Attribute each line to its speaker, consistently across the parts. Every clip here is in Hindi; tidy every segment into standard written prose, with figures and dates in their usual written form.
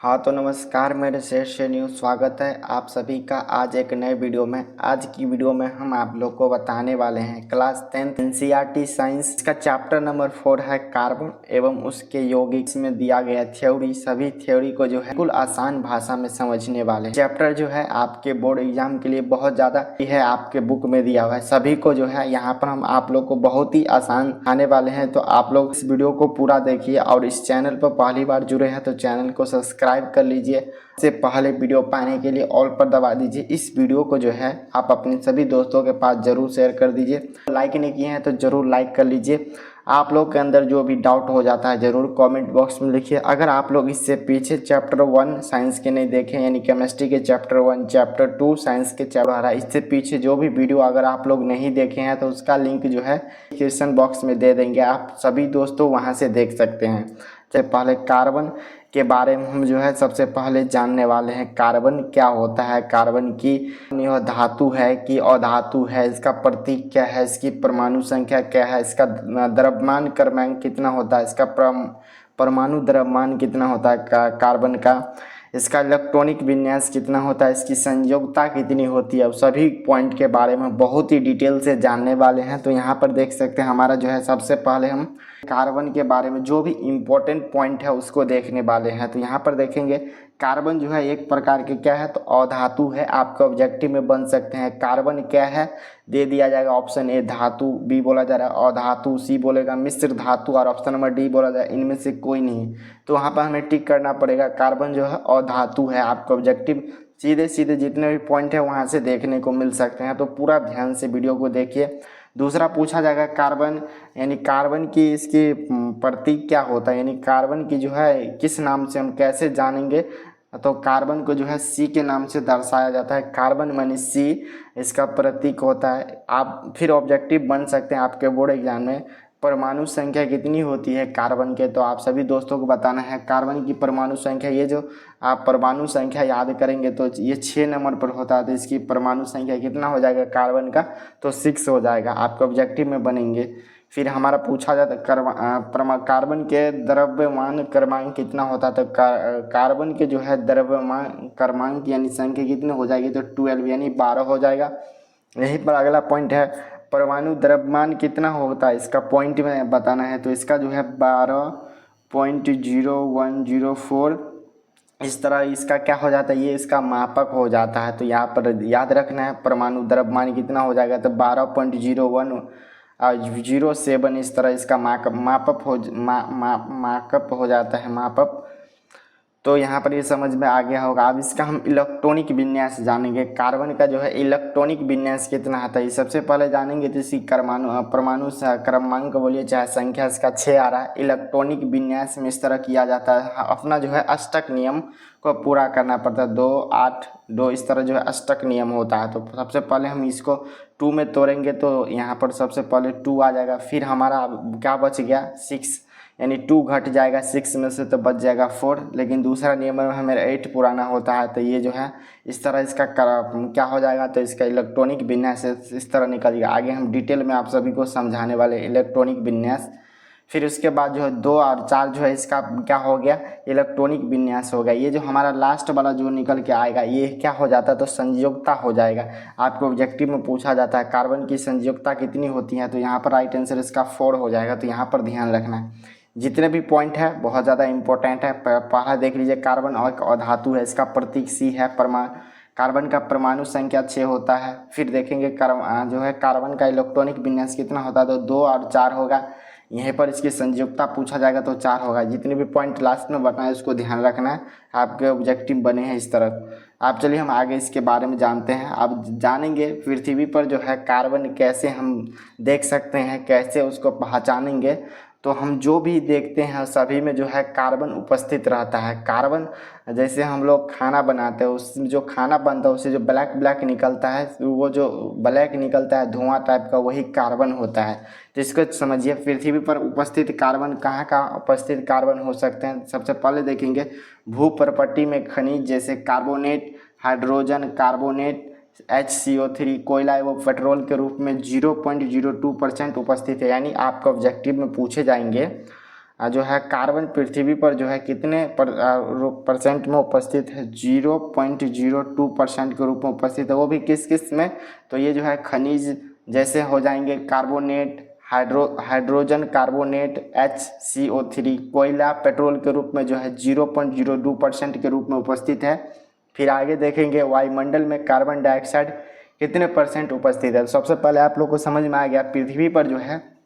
Speaker 1: हाँ तो नमस्कार मेरे श्रेष्ठ न्यूज़ स्वागत है आप सभी का आज एक नए वीडियो में। आज की वीडियो में हम आप लोग को बताने वाले हैं क्लास 10th एनसीईआरटी साइंस का चैप्टर नंबर 4 है कार्बन एवं उसके यौगिक में दिया गया थ्योरी। सभी थ्योरी को जो है बिल्कुल आसान भाषा में समझने वाले चैप्टर जो है आपके बोर्ड एग्जाम के लिए बहुत ज़्यादा है, आपके बुक में दिया हुआ है। सभी को जो है यहाँ पर हम आप लोग को बहुत ही आसान आने वाले हैं, तो आप लोग इस वीडियो को पूरा देखिए और इस चैनल पर पहली बार जुड़े हैं तो चैनल को सब्सक्राइब कर लीजिए। सबसे पहले वीडियो पाने के लिए ऑल पर दबा दीजिए। इस वीडियो को जो है आप अपने सभी दोस्तों के पास जरूर शेयर कर दीजिए। लाइक नहीं किए हैं तो जरूर लाइक कर लीजिए। आप लोग के अंदर जो भी डाउट हो जाता है जरूर कमेंट बॉक्स में लिखिए। अगर आप लोग इससे पीछे चैप्टर 1 साइंस के नहीं देखें, यानी केमिस्ट्री के चैप्टर 1, चैप्टर 2 साइंस के चैप्टर, इससे पीछे जो भी वीडियो अगर आप लोग नहीं देखे हैं तो उसका लिंक जो है डिस्क्रिप्शन बॉक्स में दे देंगे, आप सभी दोस्तों वहां से देख सकते हैं। सबसे पहले कार्बन के बारे में हम जो है सबसे पहले जानने वाले हैं। कार्बन क्या होता है, कार्बन की यह धातु है कि अधातु है, इसका प्रतीक क्या है, इसकी परमाणु संख्या क्या है, इसका द्रव्यमान क्रमांक कितना होता है, इसका परमाणु द्रव्यमान कितना होता है कार्बन का, इसका इलेक्ट्रॉनिक विन्यास कितना होता है, इसकी संयोजकता कितनी होती है, सभी पॉइंट के बारे में बहुत ही डिटेल से जानने वाले हैं। तो यहाँ पर देख सकते हैं हमारा जो है सबसे पहले हम कार्बन के बारे में जो भी इम्पोर्टेंट पॉइंट है उसको देखने वाले हैं। तो यहाँ पर देखेंगे कार्बन जो है एक प्रकार के क्या है तो अधातु है। आपके ऑब्जेक्टिव में बन सकते हैं कार्बन क्या है, दे दिया जाएगा ऑप्शन ए धातु, बी बोला जा रहा है अधातु, सी बोलेगा मिश्र धातु और ऑप्शन नंबर डी बोला जाए इनमें से कोई नहीं। तो वहाँ पर हमें टिक करना पड़ेगा कार्बन जो है अधातु है। आपका ऑब्जेक्टिव सीधे सीधे जितने भी पॉइंट है वहाँ से देखने को मिल सकते हैं, तो पूरा ध्यान से वीडियो को देखिए। दूसरा पूछा जाएगा कार्बन, यानी कार्बन की इसकी प्रतीक क्या होता है, यानी कार्बन की जो है किस नाम से हम कैसे जानेंगे, तो कार्बन को जो है सी के नाम से दर्शाया जाता है। कार्बन मानी सी इसका प्रतीक होता है। आप फिर ऑब्जेक्टिव बन सकते हैं आपके बोर्ड एग्जाम में, परमाणु संख्या कितनी होती है कार्बन के, तो आप सभी दोस्तों को बताना है कार्बन की परमाणु संख्या। ये जो आप परमाणु संख्या याद करेंगे तो ये 6 नंबर पर होता है, तो इसकी परमाणु संख्या कितना हो जाएगा कार्बन का, तो 6 हो जाएगा, आपके ऑब्जेक्टिव में बनेंगे। फिर हमारा पूछा जाता है कार्बन के द्रव्यमान क्रमांक कितना होता है, तो कार्बन के जो है द्रव्यमान क्रमांक यानी संख्या कितनी हो जाएगी, तो 12 यानी 12 हो जाएगा। यहीं पर अगला पॉइंट है परमाणु द्रव्यमान कितना होता है, इसका पॉइंट में बताना है। तो इसका जो है 12.0104 इस तरह इसका क्या हो जाता है, ये इसका मापक हो जाता है। तो यहाँ पर याद रखना है परमाणु द्रव्यमान कितना हो जाएगा, तो 12.0107 इस तरह इसका मापक हो जाता है मापक। तो यहाँ पर ये समझ में आ गया होगा। अब इसका हम इलेक्ट्रॉनिक विन्यास जानेंगे। कार्बन का जो है इलेक्ट्रॉनिक विन्यास कितना आता है, सबसे पहले जानेंगे। तो इसकी परमाणु क्रमांक बोलिए चाहे संख्या इसका 6 आ रहा है। इलेक्ट्रॉनिक विन्यास में इस तरह किया जाता है, अपना जो है अष्टक नियम को पूरा करना पड़ता है। 2 8 2 इस तरह जो है अष्टक नियम होता है। तो सबसे पहले हम इसको 2 में तोड़ेंगे तो यहाँ पर सबसे पहले 2 आ जाएगा। फिर हमारा क्या बच गया 6, यानी 2 घट जाएगा 6 में से तो बच जाएगा 4। लेकिन दूसरा नियम में हमें 8 पुराना होता है, तो ये जो है इस तरह इसका क्या हो जाएगा, तो इसका इलेक्ट्रॉनिक विन्यास इस तरह निकलेगा। आगे हम डिटेल में आप सभी को समझाने वाले इलेक्ट्रॉनिक विन्यास। फिर उसके बाद जो है 2 और 4 जो है इसका क्या हो गया इलेक्ट्रॉनिक विन्यास हो गया। ये जो हमारा लास्ट वाला जो निकल के आएगा ये क्या हो जाता है, तो संयोजकता हो जाएगा। आपको ऑब्जेक्टिव में पूछा जाता है कार्बन की संयोजकता कितनी होती है, तो यहाँ पर राइट आंसर इसका 4 हो जाएगा। तो यहाँ पर ध्यान रखना है, जितने भी पॉइंट है बहुत ज़्यादा इंपॉर्टेंट है। पहला देख लीजिए कार्बन और अधातु है, इसका प्रतीक सी है। कार्बन का परमाणु संख्या 6 होता है। फिर देखेंगे जो है कार्बन का इलेक्ट्रॉनिक विन्यास कितना होता है, तो 2 और 4 होगा। यहीं पर इसकी संयोजकता पूछा जाएगा तो 4 होगा। जितने भी पॉइंट लास्ट में बताए उसको ध्यान रखना है, आपके ऑब्जेक्टिव बने हैं इस तरह। आप चलिए हम आगे इसके बारे में जानते हैं। अब जानेंगे पृथ्वी पर जो है कार्बन कैसे हम देख सकते हैं, कैसे उसको पहचानेंगे। तो हम जो भी देखते हैं सभी में जो है कार्बन उपस्थित रहता है। कार्बन जैसे हम लोग खाना बनाते हैं, उसमें जो खाना बनता है उससे जो ब्लैक निकलता है, वो जो ब्लैक निकलता है धुआं टाइप का, वही कार्बन होता है। तो इसको समझिए पृथ्वी पर उपस्थित कार्बन कहाँ कहाँ उपस्थित कार्बन हो सकते हैं। सबसे पहले देखेंगे भूपर्पट्टी में खनिज जैसे कार्बोनेट, हाइड्रोजन कार्बोनेट, HCO3 कोयला एवं पेट्रोल के रूप में 0.02% उपस्थित है। यानी आपका ऑब्जेक्टिव में पूछे जाएंगे जो है कार्बन पृथ्वी पर जो है कितने परसेंट में उपस्थित है, 0.02% के रूप में उपस्थित है। वो भी किस किस में, तो ये जो है खनिज जैसे हो जाएंगे कार्बोनेट, हाइड्रोजन कार्बोनेट HCO3, कोयला पेट्रोल के रूप में जो है 0.02% के रूप में उपस्थित है। फिर आगे देखेंगे वायुमंडल में कार्बन डाइऑक्साइड कितने परसेंट उपस्थित है। सबसे पहले आप लोग को समझ में आ गया पृथ्वी पर जो है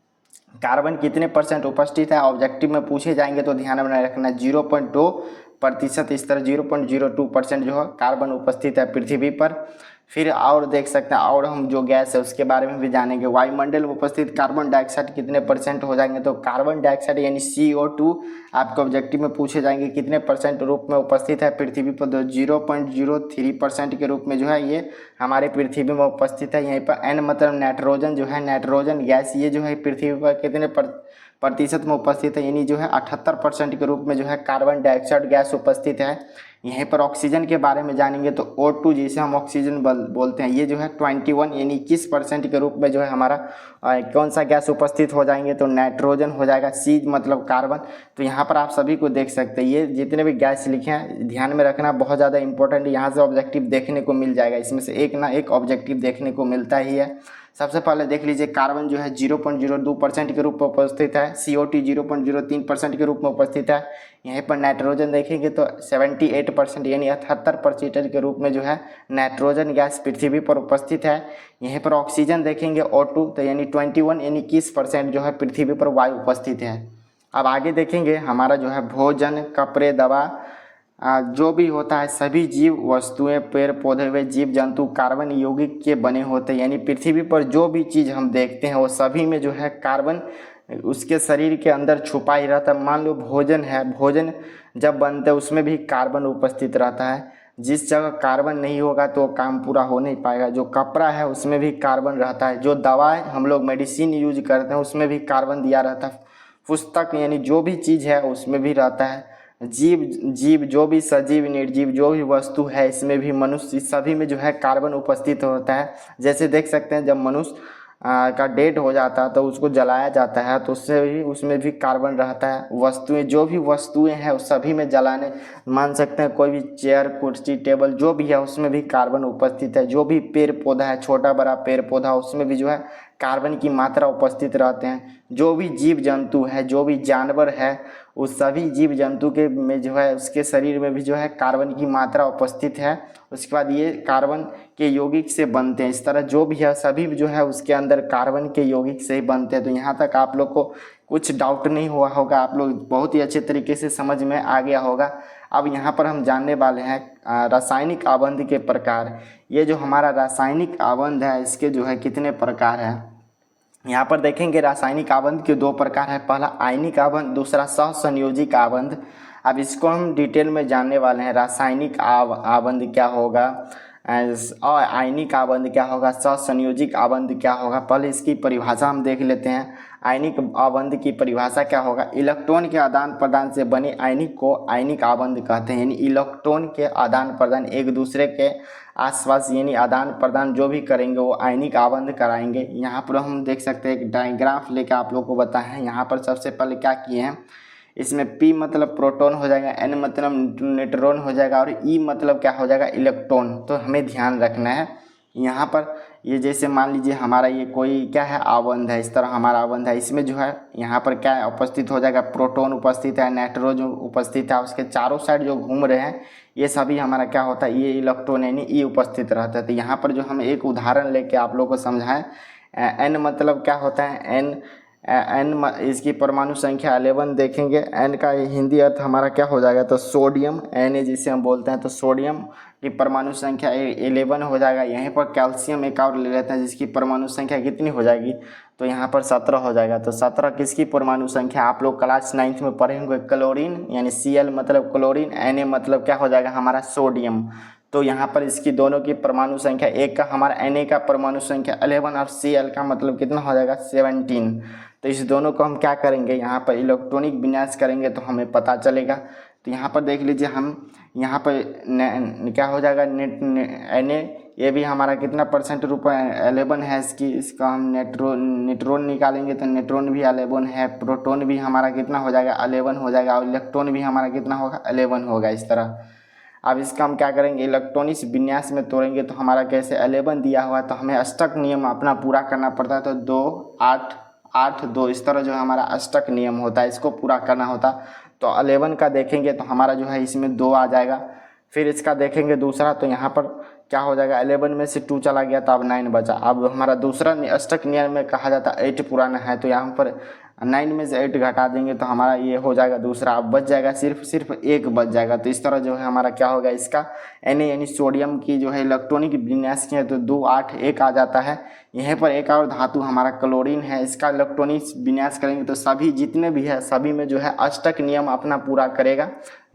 Speaker 1: कार्बन कितने परसेंट उपस्थित है। ऑब्जेक्टिव में पूछे जाएंगे तो ध्यान में रखना 0.2%, इस तरह 0.02% जो है कार्बन उपस्थित है पृथ्वी पर। फिर और देख सकते हैं, और हम जो गैस है उसके बारे में भी जानेंगे। वायुमंडल में उपस्थित कार्बन डाइऑक्साइड कितने परसेंट हो जाएंगे, तो कार्बन डाइऑक्साइड यानी CO2 आपके ऑब्जेक्टिव में पूछे जाएंगे कितने परसेंट रूप में उपस्थित है पृथ्वी पर, तो 0.03% के रूप में जो है ये हमारे पृथ्वी में उपस्थित है। यहीं पर N मतलब नाइट्रोजन जो है, नाइट्रोजन गैस, ये जो है पृथ्वी पर कितने प्रतिशत में उपस्थित है, यानी जो है 78% के रूप में जो है कार्बन डाइऑक्साइड गैस उपस्थित है। यहीं पर ऑक्सीजन के बारे में जानेंगे तो O2 जिसे हम ऑक्सीजन बोलते हैं, ये जो है 21 यानी 21% के रूप में जो है हमारा कौन सा गैस उपस्थित हो जाएंगे, तो नाइट्रोजन हो जाएगा। C मतलब कार्बन। तो यहाँ पर आप सभी को देख सकते हैं, ये जितने भी गैस लिखे हैं ध्यान में रखना, बहुत ज़्यादा इंपॉर्टेंट, यहाँ से ऑब्जेक्टिव देखने को मिल जाएगा, इसमें से एक ना एक ऑब्जेक्टिव देखने को मिलता ही है। सबसे पहले देख लीजिए कार्बन जो है 0.02% के रूप में उपस्थित है, CO2 0.03% के रूप में उपस्थित है। यहीं पर नाइट्रोजन देखेंगे तो 78% यानी 78% के रूप में जो है नाइट्रोजन गैस पृथ्वी पर उपस्थित है। यहीं पर ऑक्सीजन देखेंगे O2 तो यानी 21 यानी 21% जो है पृथ्वी पर वायु उपस्थित है। अब आगे देखेंगे हमारा जो है भोजन, कपड़े, दवा जो भी होता है, सभी जीव वस्तुएं, पेड़ पौधे व जीव जंतु कार्बन यौगिक के बने होते हैं। यानी पृथ्वी पर जो भी चीज़ हम देखते हैं वो सभी में जो है कार्बन उसके शरीर के अंदर छुपा ही रहता है। मान लो भोजन है, भोजन जब बनता है उसमें भी कार्बन उपस्थित रहता है। जिस जगह कार्बन नहीं होगा तो काम पूरा हो नहीं पाएगा। जो कपड़ा है उसमें भी कार्बन रहता है। जो दवाएं हम लोग मेडिसिन यूज करते हैं उसमें भी कार्बन दिया रहता है। पुस्तक यानी जो भी चीज़ है उसमें भी रहता है। जीव जो भी सजीव निर्जीव जो भी वस्तु है इसमें भी, मनुष्य, सभी में जो है कार्बन उपस्थित होता है। जैसे देख सकते हैं जब मनुष्य का डेड हो जाता है तो उसको जलाया जाता है तो उसमें भी कार्बन रहता है। वस्तुएं जो भी वस्तुएं हैं उस सभी में जलाने, मान सकते हैं कोई भी चेयर, कुर्सी, टेबल जो भी है उसमें भी कार्बन उपस्थित है। जो भी पेड़ पौधा है, छोटा बड़ा पेड़ पौधा, उसमें भी जो है कार्बन की मात्रा उपस्थित रहते हैं। जो भी जीव जंतु है, जो भी जानवर है, उस सभी जीव जंतु के में जो है उसके शरीर में भी जो है कार्बन की मात्रा उपस्थित है। उसके बाद ये कार्बन के यौगिक से बनते हैं। इस तरह जो भी है सभी जो है उसके अंदर कार्बन के यौगिक से ही बनते हैं। तो यहाँ तक आप लोग को कुछ डाउट नहीं हुआ होगा, आप लोग बहुत ही अच्छे तरीके से समझ में आ गया होगा। अब यहाँ पर हम जानने वाले हैं रासायनिक आबंध के प्रकार। ये जो हमारा रासायनिक आबंध है इसके जो है कितने प्रकार हैं। यहाँ पर देखेंगे रासायनिक आबंध के दो प्रकार है, पहला आयनिक आबंध, दूसरा सहसंयोजिक आबंध। अब इसको हम डिटेल में जानने वाले हैं। रासायनिक आबंध क्या होगा, आयनिक आबंध क्या होगा, सहसंयोजिक आबंध क्या होगा। पहले इसकी परिभाषा हम देख लेते हैं। आयनिक आबंध की परिभाषा क्या होगा, इलेक्ट्रॉन के आदान प्रदान से बने आयनिक को आयनिक आबंध कहते हैं। यानी इलेक्ट्रॉन के आदान प्रदान, एक दूसरे के आसपास यानी आदान प्रदान जो भी करेंगे वो आयनिक आबंध कराएंगे। यहाँ पर हम देख सकते हैं एक डायग्राफ लेकर आप लोग को बताए हैं। यहाँ पर सबसे पहले क्या किए हैं, इसमें P मतलब प्रोटॉन हो जाएगा, N मतलब न्यूट्रॉन हो जाएगा और E मतलब क्या हो जाएगा, इलेक्ट्रॉन। तो हमें ध्यान रखना है यहाँ पर, ये जैसे मान लीजिए हमारा ये कोई क्या है आबंध है, इस तरह हमारा आबंध है, इसमें जो है यहाँ पर क्या उपस्थित हो जाएगा, प्रोटॉन उपस्थित है, नाइट्रोजन उपस्थित है, उसके चारों साइड जो घूम रहे हैं ये सभी हमारा क्या होता है, ये इलेक्ट्रॉन यानी E उपस्थित रहता है। तो यहाँ पर जो हम एक उदाहरण लेके आप लोग को समझाएं, N मतलब क्या होता है, N इसकी परमाणु संख्या 11 देखेंगे। N का हिंदी अर्थ हमारा क्या हो जाएगा, तो सोडियम, Na जिसे हम बोलते हैं, तो सोडियम की परमाणु संख्या 11 हो जाएगा। यहीं पर कैल्शियम एक और ले लेते हैं जिसकी परमाणु संख्या कितनी हो जाएगी, तो यहाँ पर 17 हो जाएगा। तो 17 किसकी परमाणु संख्या, आप लोग क्लास 9th में पढ़े होंगे। क्लोरीन यानी Cl मतलब क्लोरीन, Na मतलब क्या हो जाएगा हमारा सोडियम। तो यहाँ पर इसकी दोनों की परमाणु संख्या, एक का हमारा Na का परमाणु संख्या 11 और Cl का मतलब कितना हो जाएगा 17। तो इस दोनों को हम क्या करेंगे, यहाँ पर इलेक्ट्रॉनिक विन्यास करेंगे तो हमें पता चलेगा। तो यहाँ पर देख लीजिए हम यहाँ पर क्या हो जाएगा Na, ये भी हमारा कितना परसेंट रूप 11 है इसकी, इसका हम न्यूट्रॉन निकालेंगे तो न्यूट्रॉन भी 11 है, प्रोटॉन भी हमारा कितना हो जाएगा 11 हो जाएगा, और इलेक्ट्रॉन भी हमारा कितना होगा 11 होगा इस तरह। अब इसका हम क्या करेंगे, इलेक्ट्रॉनिक विन्यास में तोड़ेंगे तो हमारा कैसे 11 दिया हुआ है तो हमें अष्टक नियम अपना पूरा करना पड़ता है, तो 2 8 8 2 इस तरह जो है हमारा अष्टक नियम होता है, इसको पूरा करना होता। तो 11 का देखेंगे तो हमारा जो है इसमें 2 आ जाएगा। फिर इसका देखेंगे दूसरा, तो यहाँ पर क्या हो जाएगा 11 में से 2 चला गया तो अब 9 बचा। अब हमारा दूसरा अष्टक नियम में कहा जाता है 8 पुराना है, तो यहाँ पर 9 में से 8 घटा देंगे तो हमारा ये हो जाएगा दूसरा। अब बच जाएगा सिर्फ 1 बच जाएगा। तो इस तरह जो है हमारा क्या होगा इसका Na यानी सोडियम की जो है इलेक्ट्रॉनिक विन्यास की है तो 2 8 1 आ जाता है। यहाँ पर एक और धातु हमारा क्लोरीन है, इसका इलेक्ट्रॉनिक विन्यास करेंगे तो सभी जितने भी है सभी में जो है अष्टक नियम अपना पूरा करेगा।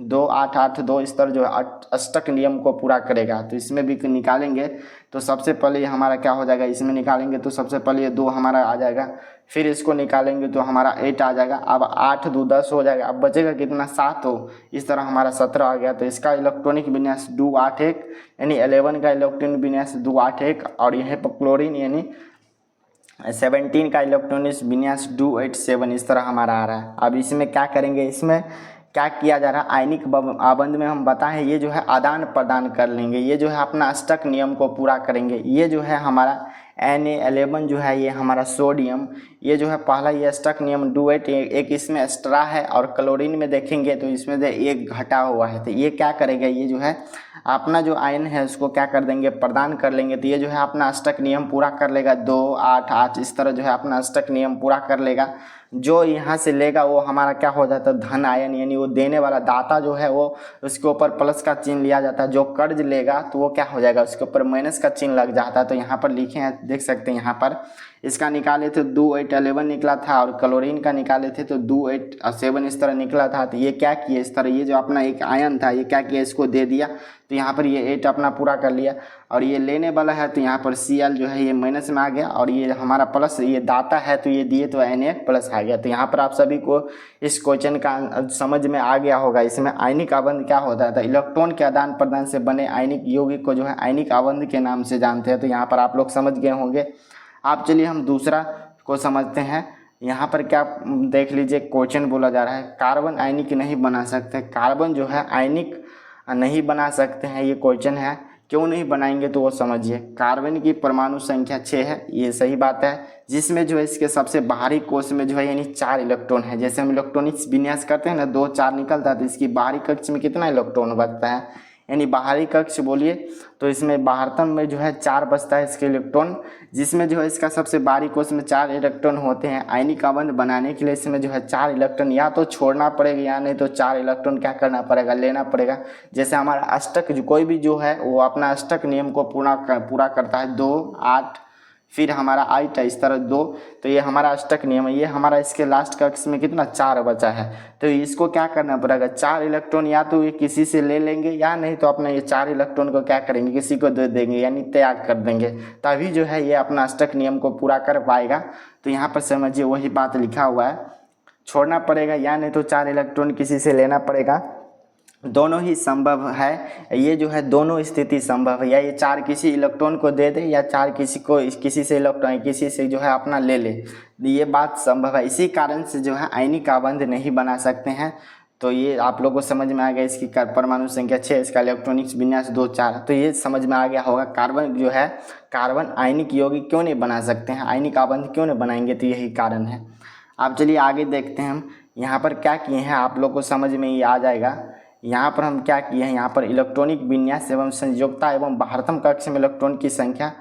Speaker 1: 2 8 8 2 इस तरह जो है अष्टक नियम को पूरा करेगा। तो इसमें भी निकालेंगे तो सबसे पहले हमारा क्या हो जाएगा, इसमें निकालेंगे तो सबसे पहले ये 2 हमारा आ जाएगा, फिर इसको निकालेंगे तो हमारा 8 आ जाएगा। अब 8 2 10 हो जाएगा, अब बचेगा कितना 7 हो, इस तरह हमारा 17 आ गया। तो इसका इलेक्ट्रॉनिक विन्यास 2 8 1 यानी 11 का इलेक्ट्रॉनिक विन्यास 2 8 1, और यहाँ पर क्लोरीन यानी 17 का इलेक्ट्रॉनिक विन्यास 2 8 7 इस तरह हमारा आ रहा है। अब इसमें क्या करेंगे, इसमें क्या किया जा रहा है, आयनिक आबंध में हम बताएं ये जो है आदान प्रदान कर लेंगे, ये जो है अपना अष्टक नियम को पूरा करेंगे। ये जो है हमारा Na11 जो है ये हमारा सोडियम, ये जो है पहला ये अष्टक नियम 2 8 एक इसमें एक्स्ट्रा है, और क्लोरीन में देखेंगे तो इसमें से 1 घटा हुआ है। तो ये क्या करेगा, ये जो है अपना जो आयन है उसको क्या कर देंगे, प्रदान कर लेंगे। तो ये जो है अपना अष्टक नियम पूरा कर लेगा, 2 8 8 इस तरह जो है अपना अष्टक नियम पूरा कर लेगा। जो यहाँ से लेगा वो हमारा क्या हो जाता है धन आयन, यानी वो देने वाला दाता जो है वो उसके ऊपर प्लस का चिन्ह लिया जाता है। जो कर्ज लेगा तो वो क्या हो जाएगा, उसके ऊपर माइनस का चिन्ह लग जाता है। तो यहाँ पर लिखे हैं, देख सकते हैं यहाँ पर इसका निकाले थे 2 8 11 निकला था, और क्लोरीन का निकाले थे तो 2 8 7 इस तरह निकला था। तो ये क्या किया इस तरह, ये जो अपना एक आयन था ये क्या किया, इसको दे दिया। तो यहाँ पर ये 8 अपना पूरा कर लिया, और ये लेने वाला है तो यहाँ पर Cl जो है ये माइनस में आ गया, और ये हमारा प्लस ये दाता है तो ये दिए तो Na प्लस आ गया। तो यहाँ पर आप सभी को इस क्वेश्चन का समझ में आ गया होगा। इसमें आयनिक आबंध क्या होता है, तो इलेक्ट्रॉन के आदान प्रदान से बने आयनिक यौगिक को जो है आयनिक आबंध के नाम से जानते हैं। तो यहाँ पर आप लोग समझ गए होंगे। आप चलिए हम दूसरा को समझते हैं। यहाँ पर क्या देख लीजिए, क्वेश्चन बोला जा रहा है कार्बन आयनिक नहीं बना सकते, कार्बन जो है आयनिक नहीं बना सकते हैं, ये क्वेश्चन है। क्यों नहीं बनाएंगे तो वो समझिए। कार्बन की परमाणु संख्या 6 है, ये सही बात है, जिसमें जो है इसके सबसे बाहरी कोश में जो है यानी 4 इलेक्ट्रॉन है। जैसे हम इलेक्ट्रॉनिक विन्यास करते हैं ना 2 4 निकलता है, तो इसकी बाहरी कक्ष में कितना इलेक्ट्रॉन बचता है, यानी बाहरी कक्ष बोलिए तो इसमें बाहरतम में जो है 4 बचता है इसके इलेक्ट्रॉन, जिसमें जो है इसका सबसे बाहरी कोश में 4 इलेक्ट्रॉन होते हैं। आयनिक आबंध बनाने के लिए इसमें जो है 4 इलेक्ट्रॉन या तो छोड़ना पड़ेगा या नहीं तो 4 इलेक्ट्रॉन क्या करना पड़ेगा, लेना पड़ेगा। जैसे हमारा अष्टक जो कोई भी जो है वो अपना अष्टक नियम को पूरा करता है, 2 8 फिर हमारा 8 इस तरह 2, तो ये हमारा अष्टक नियम है। ये हमारा इसके लास्ट कक्ष में कितना 4 बचा है, तो इसको क्या करना पड़ेगा, 4 इलेक्ट्रॉन या तो ये किसी से ले लेंगे या नहीं तो अपना ये 4 इलेक्ट्रॉन को क्या करेंगे, किसी को दे देंगे यानी त्याग कर देंगे, तभी जो है ये अपना अष्टक नियम को पूरा कर पाएगा। तो यहाँ पर समझिए वही बात लिखा हुआ है, छोड़ना पड़ेगा या नहीं तो 4 इलेक्ट्रॉन किसी से लेना पड़ेगा। दोनों ही संभव है, ये जो है दोनों स्थिति संभव है, या ये 4 किसी इलेक्ट्रॉन को दे दे या 4 किसी से इलेक्ट्रॉन किसी से जो है अपना ले ले, ये बात संभव है। इसी कारण से जो है आयनिक आबंध नहीं बना सकते हैं। तो ये आप लोगों को समझ में आ गया, इसकी परमाणु संख्या 6, इसका इलेक्ट्रॉनिक विन्यास 2 4, तो ये समझ में आ गया होगा। कार्बन जो है कार्बन आयनिक यौगिक क्यों नहीं बना सकते हैं, आयनिक आबंध क्यों नहीं बनाएंगे, तो यही कारण है। आप चलिए आगे देखते हैं हम यहाँ पर क्या किए हैं, आप लोग को समझ में ये आ जाएगा। यहाँ पर हम क्या किए हैं, यहाँ पर इलेक्ट्रॉनिक विन्यास एवं संयोजकता एवं बाहरतम कक्ष में इलेक्ट्रॉन की संख्या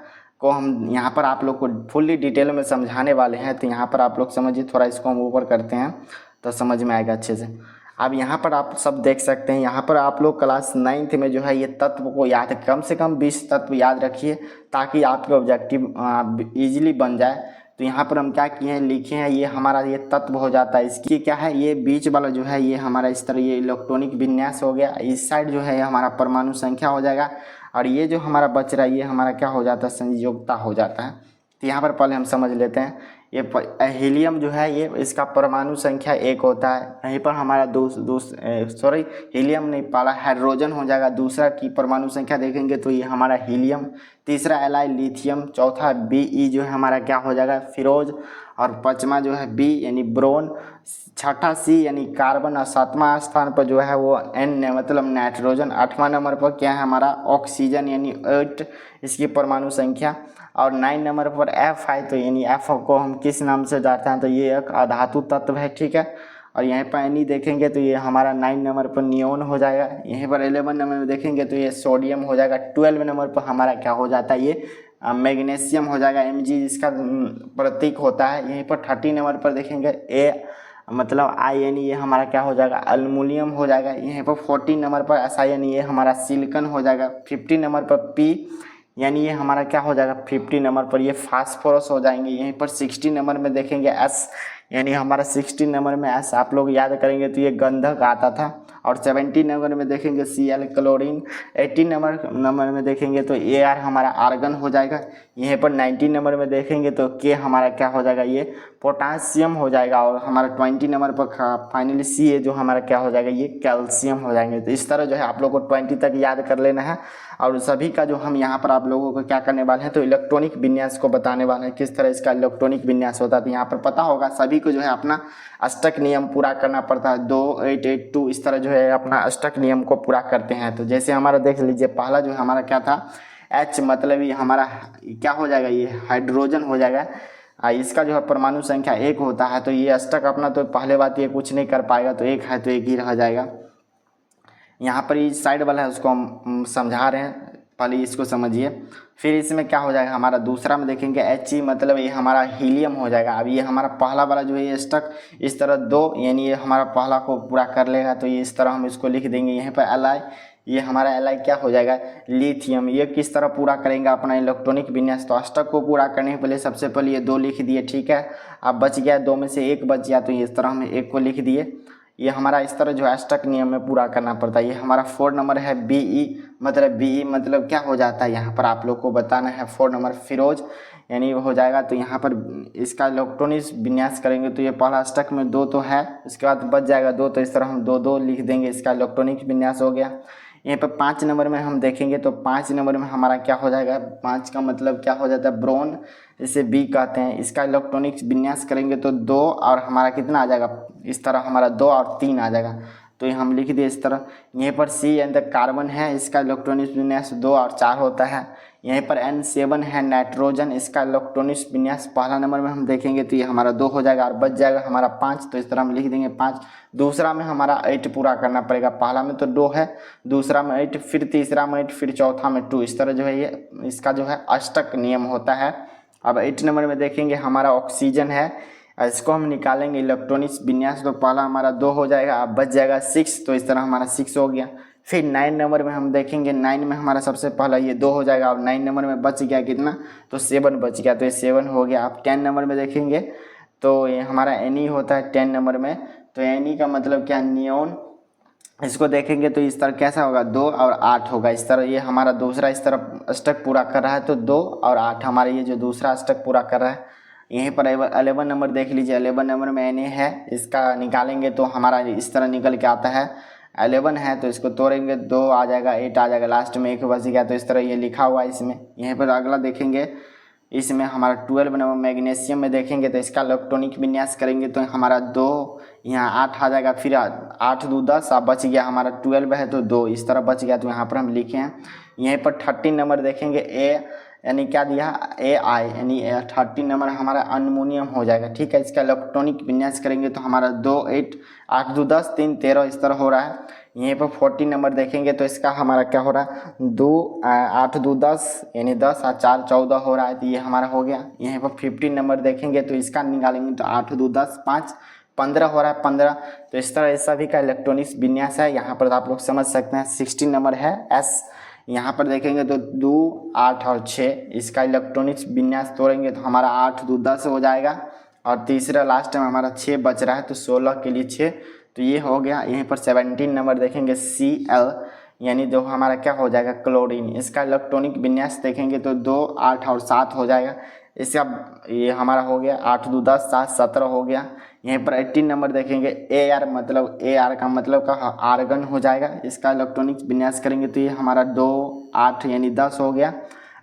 Speaker 1: को हम यहाँ पर आप लोग को फुल्ली डिटेल में समझाने वाले हैं। तो यहाँ पर आप लोग समझिए, थोड़ा इसको हम ऊपर करते हैं तो समझ में आएगा अच्छे से। अब यहाँ पर आप सब देख सकते हैं, यहाँ पर आप लोग क्लास 9th में जो है ये तत्व को याद, कम से कम 20 तत्व याद रखिए ताकि आपके ऑब्जेक्टिव ईजिली बन जाए। तो यहाँ पर हम क्या किए हैं, लिखे हैं ये हमारा ये तत्व हो जाता है। इसकी क्या है, ये बीच वाला जो है ये हमारा इस तरह ये इलेक्ट्रॉनिक विन्यास हो गया, इस साइड जो है ये हमारा परमाणु संख्या हो जाएगा, और ये जो हमारा बच रहा है ये हमारा क्या हो जाता है, संयोजकता हो जाता है। तो यहाँ पर पहले हम समझ लेते हैं, ये हीलियम जो है ये इसका परमाणु संख्या 1 होता है। यहीं पर हमारा सॉरी हीलियम नहीं, पहला हाइड्रोजन हो जाएगा, दूसरा की परमाणु संख्या देखेंगे तो ये हमारा हीलियम, तीसरा एल लिथियम, चौथा Be जो है हमारा क्या हो जाएगा फिरोज, और पांचवा जो है B यानी ब्रोन, छठा C यानी कार्बन, और सातवां स्थान पर जो है वो N मतलब नाइट्रोजन, आठवां नंबर पर क्या है हमारा ऑक्सीजन यानी 8 इसकी परमाणु संख्या, और 9 नंबर पर F है। तो यानी F को हम किस नाम से जानते हैं, तो ये एक अधातु तत्व है, ठीक है। और यहाँ पर Ni देखेंगे तो ये हमारा 9 नंबर पर नियोन हो जाएगा। यहीं पर 11 नंबर में देखेंगे तो ये सोडियम हो जाएगा। 12 नंबर पर हमारा क्या हो जाता है, ये मैग्नीशियम हो जाएगा, Mg इसका प्रतीक होता है। यहीं पर 30 नंबर पर देखेंगे A मतलब I यानी ये हमारा क्या हो जाएगा एल्युमिनियम हो जाएगा। यहीं पर 14 नंबर पर Si यानी ये हमारा सिलिकॉन हो जाएगा। 50 नंबर पर P यानी ये हमारा क्या हो जाएगा 50 नंबर पर ये फास्फोरस हो जाएंगे। यहीं पर 60 नंबर में देखेंगे S यानी हमारा 60 नंबर में S आप लोग याद करेंगे तो ये गंधक आता था। और 70 नंबर में देखेंगे Cl क्लोरीन। 80 नंबर में देखेंगे तो Ar हमारा आर्गन हो जाएगा। यहीं पर 90 नंबर में देखेंगे तो K हमारा क्या हो जाएगा ये पोटासियम हो जाएगा। और हमारा 20 नंबर पर फाइनली Ca जो हमारा क्या हो जाएगा ये कैल्शियम हो जाएंगे। तो इस तरह जो है आप लोगों को 20 तक याद कर लेना है। और सभी का जो हम यहाँ पर आप लोगों को क्या करने वाले हैं तो इलेक्ट्रॉनिक विन्यास को बताने वाले हैं, किस तरह इसका इलेक्ट्रॉनिक विन्यास होता है। तो यहाँ पर पता होगा सभी को जो है अपना अष्टक नियम पूरा करना पड़ता है, 2 8 8 2 इस तरह जो है अपना अष्टक नियम को पूरा करते हैं। तो जैसे हमारा देख लीजिए पहला जो हमारा क्या था H मतलब ये हमारा क्या हो जाएगा ये हाइड्रोजन हो जाएगा। इसका जो है परमाणु संख्या 1 होता है। तो ये अष्टक अपना तो पहले बात ये कुछ नहीं कर पाएगा, तो 1 है तो 1 ही रह जाएगा। यहाँ पर ये साइड वाला है उसको हम समझा रहे हैं, पहले इसको समझिए। फिर इसमें क्या हो जाएगा हमारा दूसरा में देखेंगे He मतलब ये हमारा हीलियम हो जाएगा। अब ये हमारा पहला वाला जो है ये स्टक इस तरह 2 यानी ये हमारा पहला को पूरा कर लेगा, तो ये इस तरह हम इसको लिख देंगे। यहाँ पर Li ये हमारा Li क्या हो जाएगा लिथियम। ये किस तरह पूरा करेंगे अपना इलेक्ट्रॉनिक विन्यास, तो अष्टक को पूरा करने के पहले सबसे पहले ये 2 लिख दिए, ठीक है। अब बच गया 2 में से 1 बच गया, तो इस तरह हम 1 को लिख दिए। ये हमारा इस तरह जो है अष्टक नियम में पूरा करना पड़ता है। ये हमारा 4 नंबर है Be मतलब क्या हो जाता है यहाँ पर आप लोग को बताना है। 4 नंबर फिरोज यानी हो जाएगा। तो यहाँ पर इसका इलेक्ट्रॉनिक विन्यास करेंगे तो ये पहला अष्टक में 2 तो है, उसके बाद बच जाएगा 2, तो इस तरह हम 2 2 लिख देंगे, इसका इलेक्ट्रॉनिक विन्यास हो गया। यहाँ पर 5 नंबर में हम देखेंगे तो 5 नंबर में हमारा क्या हो जाएगा 5 का मतलब क्या हो जाता है ब्रोन, इसे B कहते हैं। इसका इलेक्ट्रॉनिक विन्यास करेंगे तो 2 और हमारा कितना आ जाएगा इस तरह हमारा 2 और 3 आ जाएगा, तो ये हम लिख दिए इस तरह। यहीं पर C यानी तक कार्बन है, इसका इलेक्ट्रॉनिक विन्यास 2 और 4 होता है। यहीं पर N7 है नाइट्रोजन, इसका इलेक्ट्रॉनिक विन्यास पहला नंबर में हम देखेंगे तो ये हमारा 2 हो जाएगा और बच जाएगा हमारा 5, तो इस तरह हम लिख देंगे 5। दूसरा में हमारा 8 पूरा करना पड़ेगा, पहला में तो 2 है, दूसरा में 8, फिर तीसरा में 8, फिर चौथा में 2, इस तरह जो है ये इसका जो है अष्टक नियम होता है। अब 8 नंबर में देखेंगे हमारा ऑक्सीजन है, इसको हम निकालेंगे इलेक्ट्रॉनिक विन्यास, तो पहला हमारा 2 हो जाएगा, अब बच जाएगा 6, तो इस तरह हमारा 6 हो गया। फिर 9 नंबर में हम देखेंगे, 9 में हमारा सबसे पहला ये 2 हो जाएगा और 9 नंबर में बच गया कितना, तो 7 बच गया, तो ये 7 हो गया। आप 10 नंबर में देखेंगे तो ये हमारा Ni होता है 10 नंबर में, तो Ni का मतलब क्या नियोन, इसको देखेंगे तो इस तरह कैसा होगा 2 और 8 होगा, इस तरह ये हमारा दूसरा इस तरह अष्टक पूरा कर रहा है, तो 2 और 8 हमारा ये जो दूसरा अष्टक पूरा कर रहा है। यहीं पर 11 नंबर देख लीजिए, 11 नंबर में Na है, इसका निकालेंगे तो हमारा इस तरह निकल के आता है 11 है, तो इसको तोड़ेंगे 2 आ जाएगा, 8 आ जाएगा, लास्ट में 1 बच गया, तो इस तरह ये लिखा हुआ है इसमें। यहीं पर अगला देखेंगे, इसमें हमारा 12 नंबर मैग्नीशियम में देखेंगे तो इसका इलेक्ट्रॉनिक विन्यास करेंगे तो हमारा 2 यहाँ 8 आ जाएगा, फिर 8 2 10 अब बच गया हमारा 12 है तो 2 इस तरह बच गया, तो यहाँ पर हम लिखे हैं। यहीं पर 13 नंबर देखेंगे A यानी क्या दिया Ai यानी 13 नंबर हमारा अमोनियम हो जाएगा, ठीक है। इसका इलेक्ट्रॉनिक विन्यास करेंगे तो हमारा 2 8 8 2 10 3 13 इस तरह हो रहा है। यहीं पर 14 नंबर देखेंगे तो इसका हमारा क्या हो रहा है 2 8 2 10 यानी 10 और 4 14 हो रहा है, तो ये हमारा हो गया। यहीं पर 15 नंबर देखेंगे तो इसका निकालेंगे तो 8 2 10 5 15 हो रहा है 15, तो इस तरह इस सभी का इलेक्ट्रॉनिक विन्यास है। यहाँ पर आप लोग समझ सकते हैं। 16 नंबर है S, यहाँ पर देखेंगे तो 2 8 और 6 इसका इलेक्ट्रॉनिक विन्यास तोड़ेंगे तो हमारा 8 2 10 हो जाएगा, और तीसरा लास्ट में हमारा 6 बच रहा है, तो 16 के लिए 6, तो ये हो गया। यहीं पर 17 नंबर देखेंगे Cl यानी जो हमारा क्या हो जाएगा क्लोरीन, इसका इलेक्ट्रॉनिक विन्यास देखेंगे तो 2 8 और 7 हो जाएगा। इसका ये हमारा हो गया 8 2 10 7 17 हो गया। यहीं पर 18 नंबर देखेंगे AR, मतलब AR का मतलब का आर्गन हो जाएगा। इसका इलेक्ट्रॉनिक विन्यास करेंगे तो ये हमारा 2 8 यानी 10 हो गया।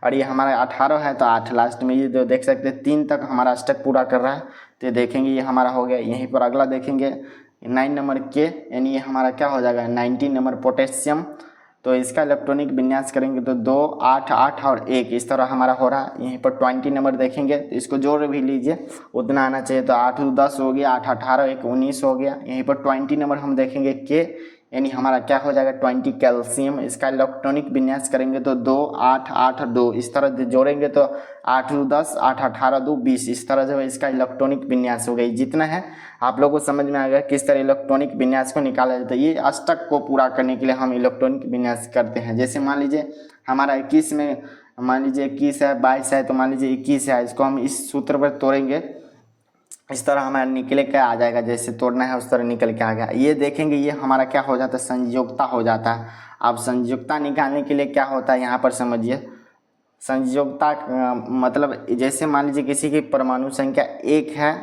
Speaker 1: और ये हमारा 18 है तो 8 लास्ट में, ये जो देख सकते हैं 3 तक हमारा अष्टक पूरा कर रहा है। तो ये देखेंगे ये हमारा हो गया। यहीं पर अगला देखेंगे 9 नंबर K, यानी ये हमारा क्या हो जाएगा 19 नंबर पोटेशियम। तो इसका इलेक्ट्रॉनिक विन्यास करेंगे तो 2 8 8 और 1 इस तरह हमारा हो रहा है। यहीं पर 20 नंबर देखेंगे तो इसको जोड़ भी लीजिए उतना आना चाहिए। तो 8 2 10 हो गया, 8 18 1 19 हो गया। यहीं पर 20 नंबर हम देखेंगे K, यानी हमारा क्या हो जाएगा 20 कैल्शियम। इसका इलेक्ट्रॉनिक विन्यास करेंगे तो 2 8 8 2 इस तरह जोड़ेंगे तो 8 2 10 8 18 2 20 इस तरह जो है इसका इलेक्ट्रॉनिक विन्यास हो गई। जितना है आप लोगों को समझ में आ गया किस तरह इलेक्ट्रॉनिक विन्यास को निकाला जाता है। ये अष्टक को पूरा करने के लिए हम इलेक्ट्रॉनिक विन्यास करते हैं। जैसे मान लीजिए हमारा 21 में, मान लीजिए 21 है 22 है, तो मान लीजिए 21 है, इसको हम इस सूत्र पर तोड़ेंगे इस तरह हमारा निकले के आ जाएगा। जैसे तोड़ना है उस तरह निकल के आ गया। ये देखेंगे ये हमारा क्या हो जाता है संयोजकता हो जाता है। अब संयोजकता निकालने के लिए क्या होता है यहाँ पर समझिए। संयोजकता मतलब जैसे मान लीजिए किसी की परमाणु संख्या 1 है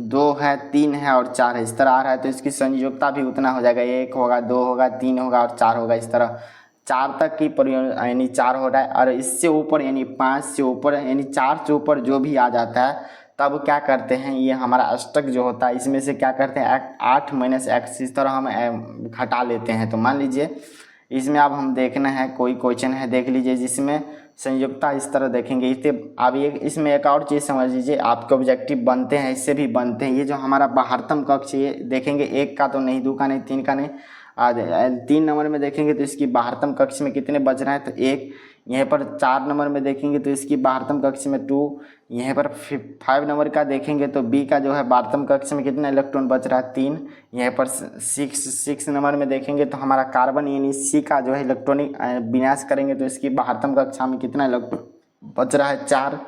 Speaker 1: 2 है 3 है और 4 है, इस तरह आ रहा है तो इसकी संयोजकता भी उतना हो जाएगा। 1 होगा 2 होगा 3 होगा और 4 होगा। इस तरह 4 तक की यानी 4 हो रहा है। और इससे ऊपर यानी 5 से ऊपर यानी 4 से ऊपर जो भी आ जाता है तब क्या करते हैं, ये हमारा अष्टक जो होता है इसमें से क्या करते हैं 8 - x इस तरह हम घटा लेते हैं। तो मान लीजिए इसमें अब हम देखना है कोई क्वेश्चन है देख लीजिए जिसमें संयुक्ता इस तरह देखेंगे। इससे अब ये इसमें एक और चीज़ समझ लीजिए, आपके ऑब्जेक्टिव बनते हैं इससे भी बनते हैं। ये जो हमारा बाहरतम कक्ष ये देखेंगे 1 का तो नहीं, 2 का नहीं, 3 का नहीं, 3 नंबर में देखेंगे तो इसकी बाहरतम कक्ष में कितने बच रहे हैं तो 1। यहाँ पर 4 नंबर में देखेंगे तो इसकी बाहरतम कक्ष में 2। यहाँ पर 5 नंबर का देखेंगे तो बी का जो है बाहरतम कक्ष में कितना इलेक्ट्रॉन बच रहा है 3। यहाँ पर 6 नंबर में देखेंगे तो हमारा कार्बन यानी सी का जो है इलेक्ट्रॉनिक विन्यास करेंगे तो इसकी बाहरतम कक्षा में कितना इलेक्ट्रॉन बच रहा है 4।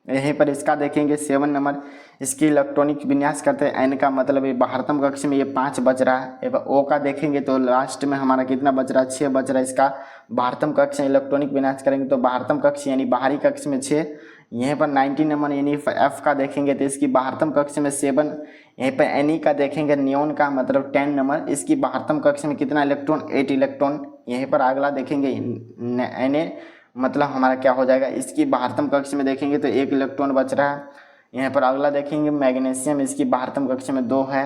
Speaker 1: यहीं पर इसका देखेंगे 7 नंबर, इसकी इलेक्ट्रॉनिक विन्यास करते हैं एन का मतलब ये बाहरतम कक्ष में ये 5 बच रहा है। एवं ओ का देखेंगे तो लास्ट में हमारा कितना बच रहा है 6 बच रहा है। इसका बाहरतम कक्ष में इलेक्ट्रॉनिक विन्यास करेंगे तो बाहरतम कक्ष यानी बाहरी कक्ष में 6। यहीं पर 19 नंबर यानी एफ का देखेंगे तो इसकी बाहरतम कक्ष में 7। यहीं पर एन का देखेंगे नियोन का मतलब 10 नंबर, इसकी बाहरतम कक्ष में कितना इलेक्ट्रॉन 8 इलेक्ट्रॉन। यहीं पर अगला देखेंगे एन ए मतलब हमारा क्या हो जाएगा, इसकी बाहरतम कक्ष में देखेंगे तो 1 इलेक्ट्रॉन बच रहा है। यहाँ पर अगला देखेंगे मैग्नीशियम, इसकी बाहरतम कक्ष में 2 है।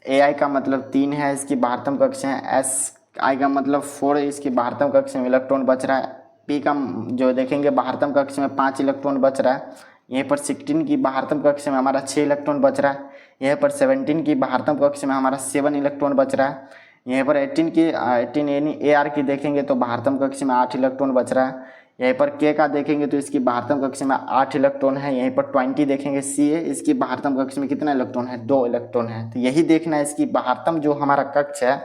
Speaker 1: AI का मतलब 3 है, इसकी बाहरतम कक्ष है। SI का मतलब 4 है, इसकी बाहरतम कक्ष में इलेक्ट्रॉन बच रहा है। P का जो देखेंगे बाहरतम कक्ष में 5 इलेक्ट्रॉन बच रहा है। यहीं पर 16 की बाहरतम कक्ष में हमारा 6 इलेक्ट्रॉन बच रहा है। यहाँ पर 17 की बाहरतम कक्ष में हमारा 7 इलेक्ट्रॉन बच रहा है। यहाँ पर 18 यानी AR की देखेंगे तो बाहरतम कक्ष में 8 इलेक्ट्रॉन बच रहा है। यहीं पर K का देखेंगे तो इसकी बाहरतम कक्ष में 8 इलेक्ट्रॉन है। यहीं पर 20 देखेंगे CA, इसकी बाहरतम कक्ष में कितना इलेक्ट्रॉन है 2 इलेक्ट्रॉन है। तो यही देखना है इसकी बाहरतम जो हमारा कक्ष है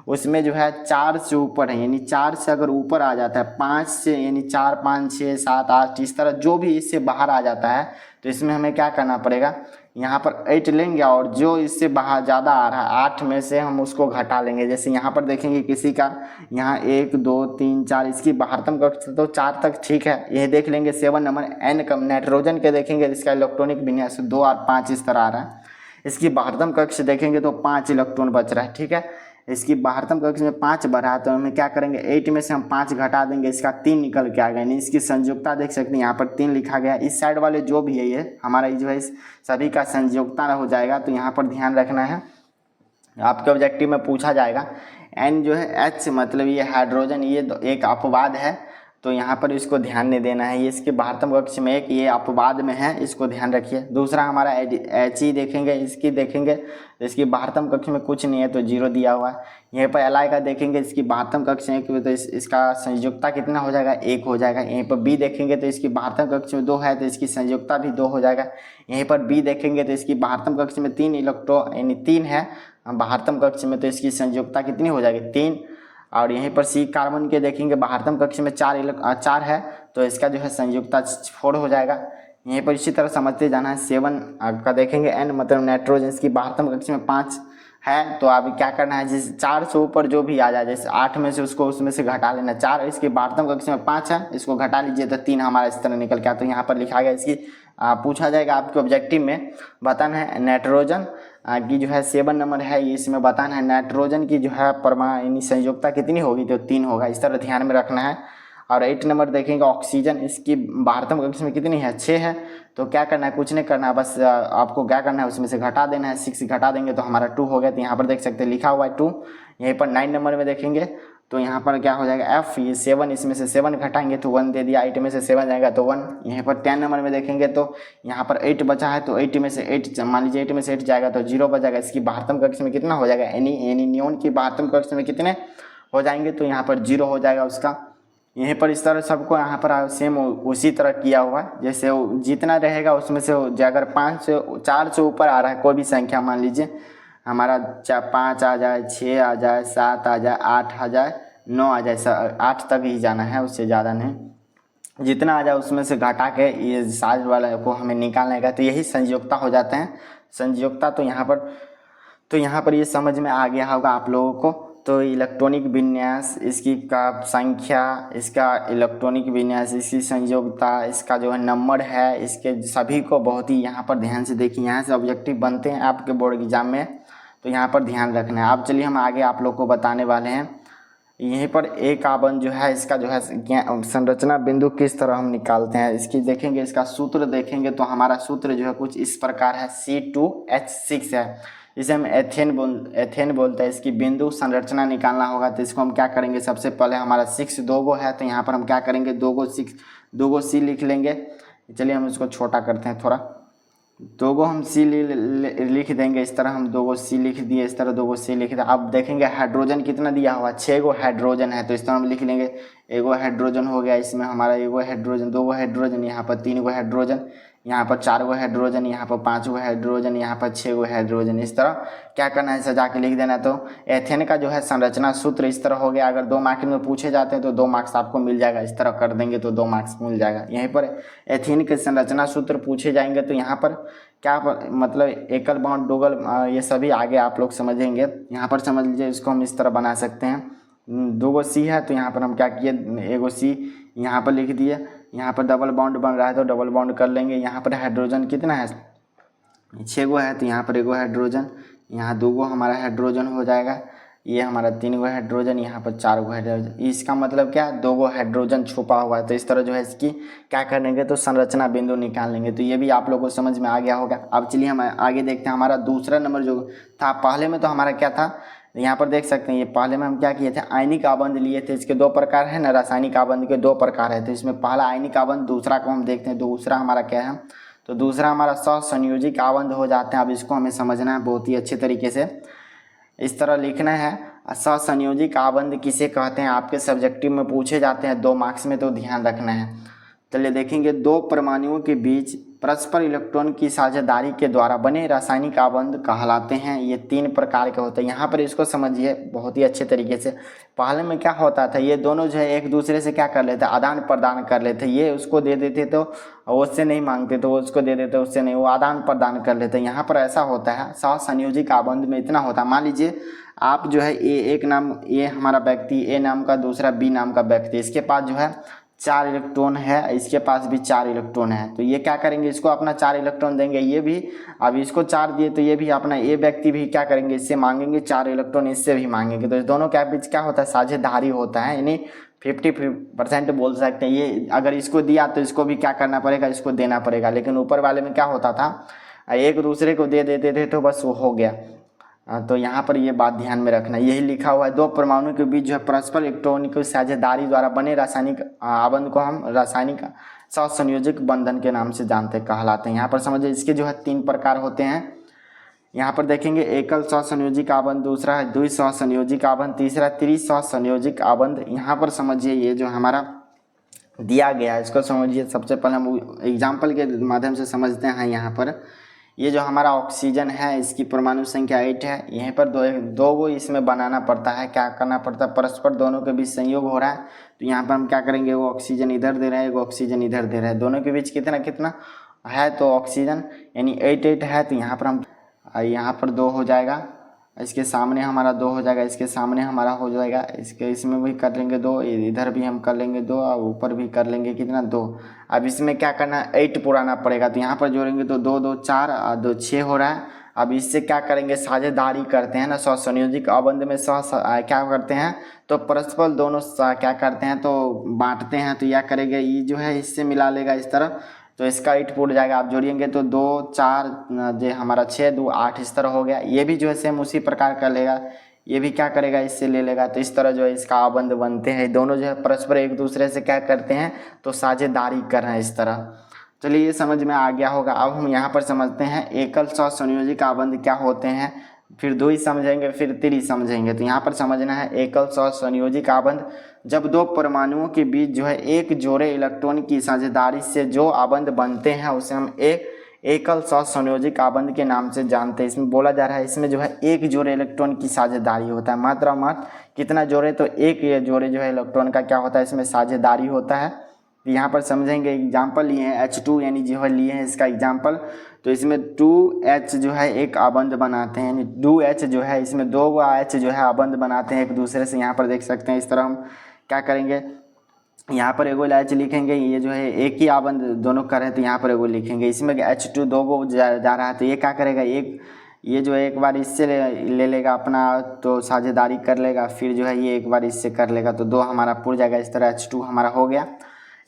Speaker 1: उसमें जो है 4 से ऊपर है, यानी 4 से अगर ऊपर आ जाता है 5 से यानी 4 5 6 7 8 इस तरह जो भी इससे बाहर आ जाता है तो इसमें हमें क्या करना पड़ेगा, यहाँ पर 8 लेंगे और जो इससे बाहर ज़्यादा आ रहा है 8 में से हम उसको घटा लेंगे। जैसे यहाँ पर देखेंगे किसी का यहाँ 1 2 3 4 इसकी बाहरतम कक्ष तो 4 तक ठीक है। यह देख लेंगे 7 नंबर N कम नाइट्रोजन के देखेंगे इसका इलेक्ट्रॉनिक विन्यास 2 और 5 इस तरह आ रहा है। इसकी बाहरतम कक्ष देखेंगे तो 5 इलेक्ट्रॉन बच रहा है, ठीक है। इसकी बाहरतम कक्ष में 5 बढ़ा है तो हमें क्या करेंगे 8 में से हम 5 घटा देंगे, इसका 3 निकल के आ गया। यानी इसकी संयोजकता देख सकते हैं यहाँ पर 3 लिखा गया। इस साइड वाले जो भी है ये हमारा जो है सभी का संयोजकता हो जाएगा। तो यहाँ पर ध्यान रखना है, आपके ऑब्जेक्टिव में पूछा जाएगा। N जो है H मतलब ये हाइड्रोजन ये एक अपवाद है तो यहाँ पर इसको ध्यान नहीं देना है। ये इसके बाहरतम कक्ष में 1 ये अपवाद में है, इसको ध्यान रखिए। दूसरा हमारा He देखेंगे, इसकी देखेंगे तो इसकी बाहरतम कक्ष में कुछ नहीं है तो 0 दिया हुआ है। यहीं पर Li का देखेंगे इसकी बाहरतम कक्ष में 1 तो इसका संयोजकता कितना हो जाएगा 1 हो जाएगा। यहीं पर B देखेंगे तो इसकी बाहरतम कक्ष में 2 है तो इसकी संयोजकता भी 2 हो जाएगा। यहीं पर B देखेंगे तो इसकी बाहरतम कक्ष में 3 इलेक्ट्रॉन यानी 3 है बाहरतम कक्ष में तो इसकी संयोजकता कितनी हो जाएगी 3। और यहीं पर C कार्बन के देखेंगे बाहरतम कक्ष में 4 है तो इसका जो है संयोजकता 4 हो जाएगा। यहीं पर इसी तरह समझते जाना है। 7 का देखेंगे N मतलब नाइट्रोजन, इसकी बाहरतम कक्ष में 5 है तो अभी क्या करना है, जिस 4 से ऊपर जो भी आ जाए, जैसे 8 में से उसको उसमें से घटा लेना। 4 इसके बारहतम कक्ष में 5 है, इसको घटा लीजिए तो 3 हमारा इस तरह निकल के आता। तो यहाँ पर लिखा गया इसकी पूछा जाएगा आपके ऑब्जेक्टिव में, बताना है नाइट्रोजन की जो है 7 नंबर है, इसमें बताना है नाइट्रोजन की जो है परमाणु संयोजकता कितनी होगी, तो 3 होगा, इस तरह ध्यान में रखना है। और 8 नंबर देखेंगे ऑक्सीजन, इसकी बारहतम कक्ष में कितनी है, 6 है। तो क्या करना है, कुछ नहीं करना है, बस आपको क्या करना है, उसमें से घटा देना है। 6 घटा देंगे तो हमारा 2 हो गया। तो यहाँ पर देख सकते हैं लिखा हुआ है 2। यहीं पर 9 नंबर में देखेंगे तो यहाँ पर क्या हो जाएगा एफ, ये 7, इसमें से 7 घटाएंगे तो 1 दे दिया। 8 में से 7 जाएगा तो 1। यहाँ पर 10 नंबर में देखेंगे तो यहाँ पर 8 बचा है, तो 8 में से 8 मान लीजिए 8 में से 8 जाएगा तो 0 बचेगा। इसकी बारहतम कक्ष में कितना हो जाएगा, एनीनियन की बारहतम कक्ष में कितने हो जाएंगे, तो यहाँ पर 0 हो जाएगा उसका। यहीं पर इस तरह सबको यहाँ पर सेम उसी तरह किया हुआ है, जैसे जितना रहेगा उसमें से अगर 4 से ऊपर आ रहा है कोई भी संख्या, मान लीजिए हमारा 5 आ जाए, 6 आ जाए, 7 आ जाए, 8 आ जाए, 9 आ जाए, 8 तक ही जाना है, उससे ज़्यादा नहीं। जितना आ जाए उसमें से घटा के ये साज वाला को हमें निकालने का, तो यही संयोजकता हो जाते हैं। संयोजकता तो यहाँ पर ये समझ में आ गया होगा आप लोगों को। तो इलेक्ट्रॉनिक विन्यास, इसकी का संख्या, इसका इलेक्ट्रॉनिक विन्यास, इसकी संयोजकता, इसका जो है नंबर है, इसके सभी को बहुत ही यहाँ पर ध्यान से देखिए। यहाँ से ऑब्जेक्टिव बनते हैं आपके बोर्ड एग्जाम में, तो यहाँ पर ध्यान रखना है। अब चलिए हम आगे आप लोग को बताने वाले हैं। यहीं पर एक आबंध जो है, इसका जो है संरचना बिंदु किस तरह हम निकालते हैं, इसकी देखेंगे, इसका सूत्र देखेंगे तो हमारा सूत्र जो है कुछ इस प्रकार है, C2H6 है। इसे हम एथेन बोलते हैं। इसकी बिंदु संरचना निकालना होगा, तो इसको हम क्या करेंगे, सबसे पहले हमारा 6 2 गो है, तो यहाँ पर हम क्या करेंगे, 2 गो C लिख लेंगे। चलिए हम इसको छोटा करते हैं थोड़ा, 2 गो हम C लिख देंगे। इस तरह हम 2 गो C लिख दिए, इस तरह 2 गो C लिख दिए। अब देखेंगे हाइड्रोजन कितना दिया हुआ, 6 गो हाइड्रोजन है, तो इस तरह हम लिख लेंगे। 1 गो हाइड्रोजन हो गया, इसमें हमारा 1 गो हाइड्रोजन, 2 गो हाइड्रोजन, यहाँ पर 3 गो हाइड्रोजन, यहाँ पर 4 गो हाइड्रोजन, यहाँ पर 5 गो हाइड्रोजन, यहाँ पर 6 गो हाइड्रोजन। इस तरह क्या करना है, सजा के लिख देना। तो एथेन का जो है संरचना सूत्र इस तरह हो गया। अगर 2 मार्क्स में पूछे जाते हैं तो 2 मार्क्स आपको मिल जाएगा, इस तरह कर देंगे तो 2 मार्क्स मिल जाएगा। यहीं पर एथेन के संरचना सूत्र पूछे जाएंगे तो यहाँ पर क्या मतलब एकल बॉन्ड डबल, ये सभी आगे आप लोग समझेंगे। यहाँ पर समझ लीजिए, इसको हम इस तरह बना सकते हैं। 2 गो C है, तो यहाँ पर हम क्या किए, 1 गो C यहाँ पर लिख दिए। यहाँ पर डबल बॉन्ड बन रहा है तो डबल बॉन्ड कर लेंगे। यहाँ पर हाइड्रोजन कितना है, 6 गो है, तो यहाँ पर 1 गो हाइड्रोजन, यहाँ 2 गो हमारा हाइड्रोजन हो जाएगा। ये हमारा 3 गो हाइड्रोजन, यहाँ पर 4 गो हाइड्रोजन। इसका मतलब क्या, 2 गो हाइड्रोजन छुपा हुआ है। तो इस तरह जो है इसकी क्या कर लेंगे, तो संरचना बिंदु निकाल लेंगे। तो ये भी आप लोगों को समझ में आ गया होगा। अब चलिए हम आगे देखते हैं। हमारा दूसरा नंबर जो था, पहले में तो हमारा क्या था, यहाँ पर देख सकते हैं, ये पहले में हम क्या किए थे, आयनिक आबंध लिए थे। इसके 2 प्रकार है ना, रासायनिक आबंध के 2 प्रकार है। तो इसमें पहला आयनिक आबंध, दूसरा को हम देखते हैं। दूसरा हमारा क्या है, तो दूसरा हमारा सहसंयोजिक आबंध हो जाते हैं। अब इसको हमें समझना है बहुत ही अच्छे तरीके से, इस तरह लिखना है। सहसंयोजिक आबंध किसे कहते हैं, आपके सब्जेक्टिव में पूछे जाते हैं 2 मार्क्स में, तो ध्यान रखना है। चलिए देखेंगे, 2 परमाणुओं के बीच परस्पर इलेक्ट्रॉन की साझेदारी के द्वारा बने रासायनिक आबंध कहलाते हैं। ये 3 प्रकार के होते हैं। यहाँ पर इसको समझिए बहुत ही अच्छे तरीके से। पहले में क्या होता था, ये दोनों जो है एक दूसरे से क्या कर लेते, आदान प्रदान कर लेते। ये उसको दे देते तो उससे नहीं मांगते, तो उसको दे देते उससे नहीं, वो आदान प्रदान कर लेते। यहाँ पर ऐसा होता है, सहसंयोजिक आबंध में इतना होता है। मान लीजिए आप जो है एक नाम, ये हमारा व्यक्ति ए नाम का, दूसरा बी नाम का व्यक्ति, इसके पास जो है 4 इलेक्ट्रॉन है, इसके पास भी 4 इलेक्ट्रॉन है। तो ये क्या करेंगे, इसको अपना 4 इलेक्ट्रॉन देंगे, ये भी अब इसको 4 दिए, तो ये भी अपना ये व्यक्ति भी क्या करेंगे, इससे मांगेंगे 4 इलेक्ट्रॉन, इससे भी मांगेंगे। तो इस दोनों के बीच क्या होता है, साझेदारी होता है, यानी 50% बोल सकते हैं। ये अगर इसको दिया तो इसको भी क्या करना पड़ेगा, इसको देना पड़ेगा। लेकिन ऊपर वाले में क्या होता था, एक दूसरे को दे देते थे तो बस वो हो गया। तो यहाँ पर ये बात ध्यान में रखना, यही लिखा हुआ है। 2 परमाणु के बीच जो है परस्पर इलेक्ट्रॉनिक साझेदारी द्वारा बने रासायनिक आबंध को हम रासायनिक सहसंयोजक बंधन के नाम से जानते कहलाते हैं। यहाँ पर समझिए, इसके जो है 3 प्रकार होते हैं। यहाँ पर देखेंगे, एकल सहसंयोजिक आबंध, दूसरा है द्विसहसंयोजिक आबंध, तीसरा त्रिसहसंयोजिक आबंध। यहाँ पर समझिए, ये जो हमारा दिया गया है इसको समझिए। सबसे पहले हम एग्जाम्पल के माध्यम से समझते हैं। यहाँ पर ये जो हमारा ऑक्सीजन है, इसकी परमाणु संख्या 8 है। यहीं पर 2 गो इसमें बनाना पड़ता है। क्या करना पड़ता है, परस्पर दोनों के बीच संयोग हो रहा है। तो यहाँ पर हम क्या करेंगे, वो ऑक्सीजन इधर दे रहा है, वो ऑक्सीजन इधर दे रहा है, दोनों के बीच कितना कितना है, तो ऑक्सीजन यानी 8 है। तो यहाँ पर हम, यहाँ पर 2 हो जाएगा, इसके सामने हमारा 2 हो जाएगा, इसके सामने हमारा हो जाएगा, इसके इसमें भी कर लेंगे 2, इधर भी हम कर लेंगे 2 और ऊपर भी कर लेंगे कितना 2। अब इसमें क्या करना है 8 पुराना पड़ेगा, तो यहाँ पर जोड़ेंगे तो 2 2 4 और 2 6 हो रहा है। अब इससे क्या करेंगे साझेदारी करते हैं ना, सहसंयोजक अबंध में क्या करते हैं तो परस्पर दोनों क्या करते हैं तो बांटते हैं, तो यह करेंगे ये जो है इससे मिला लेगा इस तरह, तो इसका 8 फुट जाएगा। आप जोड़िएंगे तो 2 4 जो हमारा 6 2 8 इस तरह हो गया। ये भी जो है सेम उसी प्रकार कर लेगा, ये भी क्या करेगा इससे ले लेगा, तो इस तरह जो है इसका आबंध बनते हैं। दोनों जो है परस्पर एक दूसरे से क्या करते हैं तो साझेदारी कर रहे हैं इस तरह। चलिए ये समझ में आ गया होगा। अब हम यहाँ पर समझते हैं एकल सहसंयोजक आबंध क्या होते हैं, फिर 2 ही समझेंगे फिर 3 समझेंगे। तो यहाँ पर समझना है एकल सहसंयोजक आबंध जब 2 परमाणुओं के बीच जो है एक जोड़े इलेक्ट्रॉन की साझेदारी से जो आबंध बनते हैं उसे हम एकल सहसंयोजक आबंध के नाम से जानते हैं। इसमें बोला जा रहा है इसमें जो है एक जोड़े इलेक्ट्रॉन की साझेदारी होता है, मात्र कितना जोड़े तो एक ये जोड़े जो है इलेक्ट्रॉन का क्या होता है इसमें साझेदारी होता है। यहाँ पर समझेंगे एग्जाम्पल लिए हैं H2 यानी जो है लिए हैं इसका एग्जाम्पल, तो इसमें 2H जो है एक आबंध बनाते हैं, यानी 2H जो है इसमें 2 H जो है आबंध बनाते हैं एक दूसरे से। यहाँ पर देख सकते हैं इस तरह हम क्या करेंगे, यहाँ पर एगो H लिखेंगे, ये जो है एक ही आबंध दोनों कर रहे हैं तो यहाँ पर एगो लिखेंगे। इसमें H2 2 गो जा रहा है तो ये क्या करेगा एक ये जो है एक बार इससे ले लेगा अपना तो साझेदारी कर लेगा, फिर जो है ये एक बार इससे कर लेगा तो 2 हमारा पूरा जाएगा। इस तरह H2 हमारा हो गया।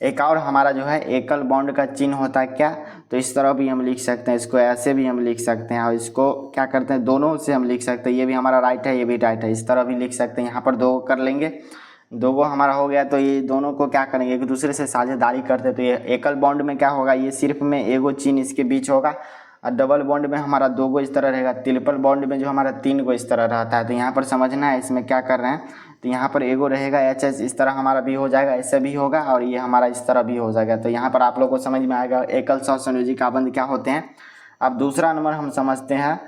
Speaker 1: एक और हमारा जो है एकल बॉन्ड का चिन्ह होता है क्या, तो इस तरह भी हम लिख सकते हैं, इसको ऐसे भी हम लिख सकते हैं और इसको क्या करते हैं दोनों से हम लिख सकते हैं, ये भी हमारा राइट है ये भी राइट है, इस तरह भी लिख सकते हैं। यहाँ पर 2 कर लेंगे, 2 गो हमारा हो गया, तो ये दोनों को क्या करेंगे एक दूसरे से साझेदारी करते, तो ये एकल बॉन्ड में क्या होगा ये सिर्फ में एगो चिन्ह इसके बीच होगा, और डबल बॉन्ड में हमारा 2 गो इस तरह रहेगा, ट्रिपल बॉन्ड में जो हमारा 3 गो इस तरह रहता है। तो यहाँ पर समझना है इसमें क्या कर रहे हैं, तो यहाँ पर एगो रहेगा HH इस तरह हमारा भी हो जाएगा, ऐसे भी होगा और ये हमारा इस तरह भी हो जाएगा। तो यहाँ पर आप लोग को समझ में आएगा एकल सहसंयोजक आबंध क्या होते हैं। अब दूसरा नंबर हम समझते हैं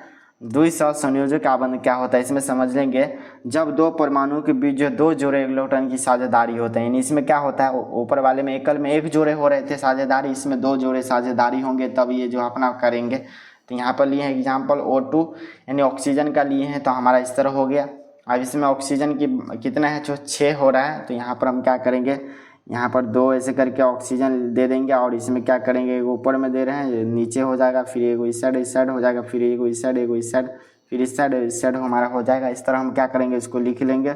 Speaker 1: द्विसहसंयोजक आबंध क्या होता है। इसमें समझ लेंगे जब 2 परमाणुओं के बीच जो 2 जोड़े इलेक्ट्रॉन की साझेदारी होते हैं, यानी इसमें क्या होता है ऊपर वाले में एकल में 1 जोड़े हो रहे थे साझेदारी, इसमें 2 जोड़े साझेदारी होंगे तब ये जो अपना करेंगे। तो यहाँ पर लिए हैं एग्जाम्पल O2 यानी ऑक्सीजन का लिए हैं, तो हमारा इस तरह हो गया। अब इसमें ऑक्सीजन की कितना है जो 6 हो रहा है, तो यहाँ पर हम क्या करेंगे यहाँ पर 2 ऐसे करके ऑक्सीजन दे देंगे और इसमें क्या करेंगे एक ऊपर में दे रहे हैं नीचे हो जाएगा, फिर एगो इस साइड हो जाएगा, फिर एगो इस साइड फिर इस साइड हमारा हो जाएगा। इस तरह हम क्या करेंगे इसको लिख लेंगे,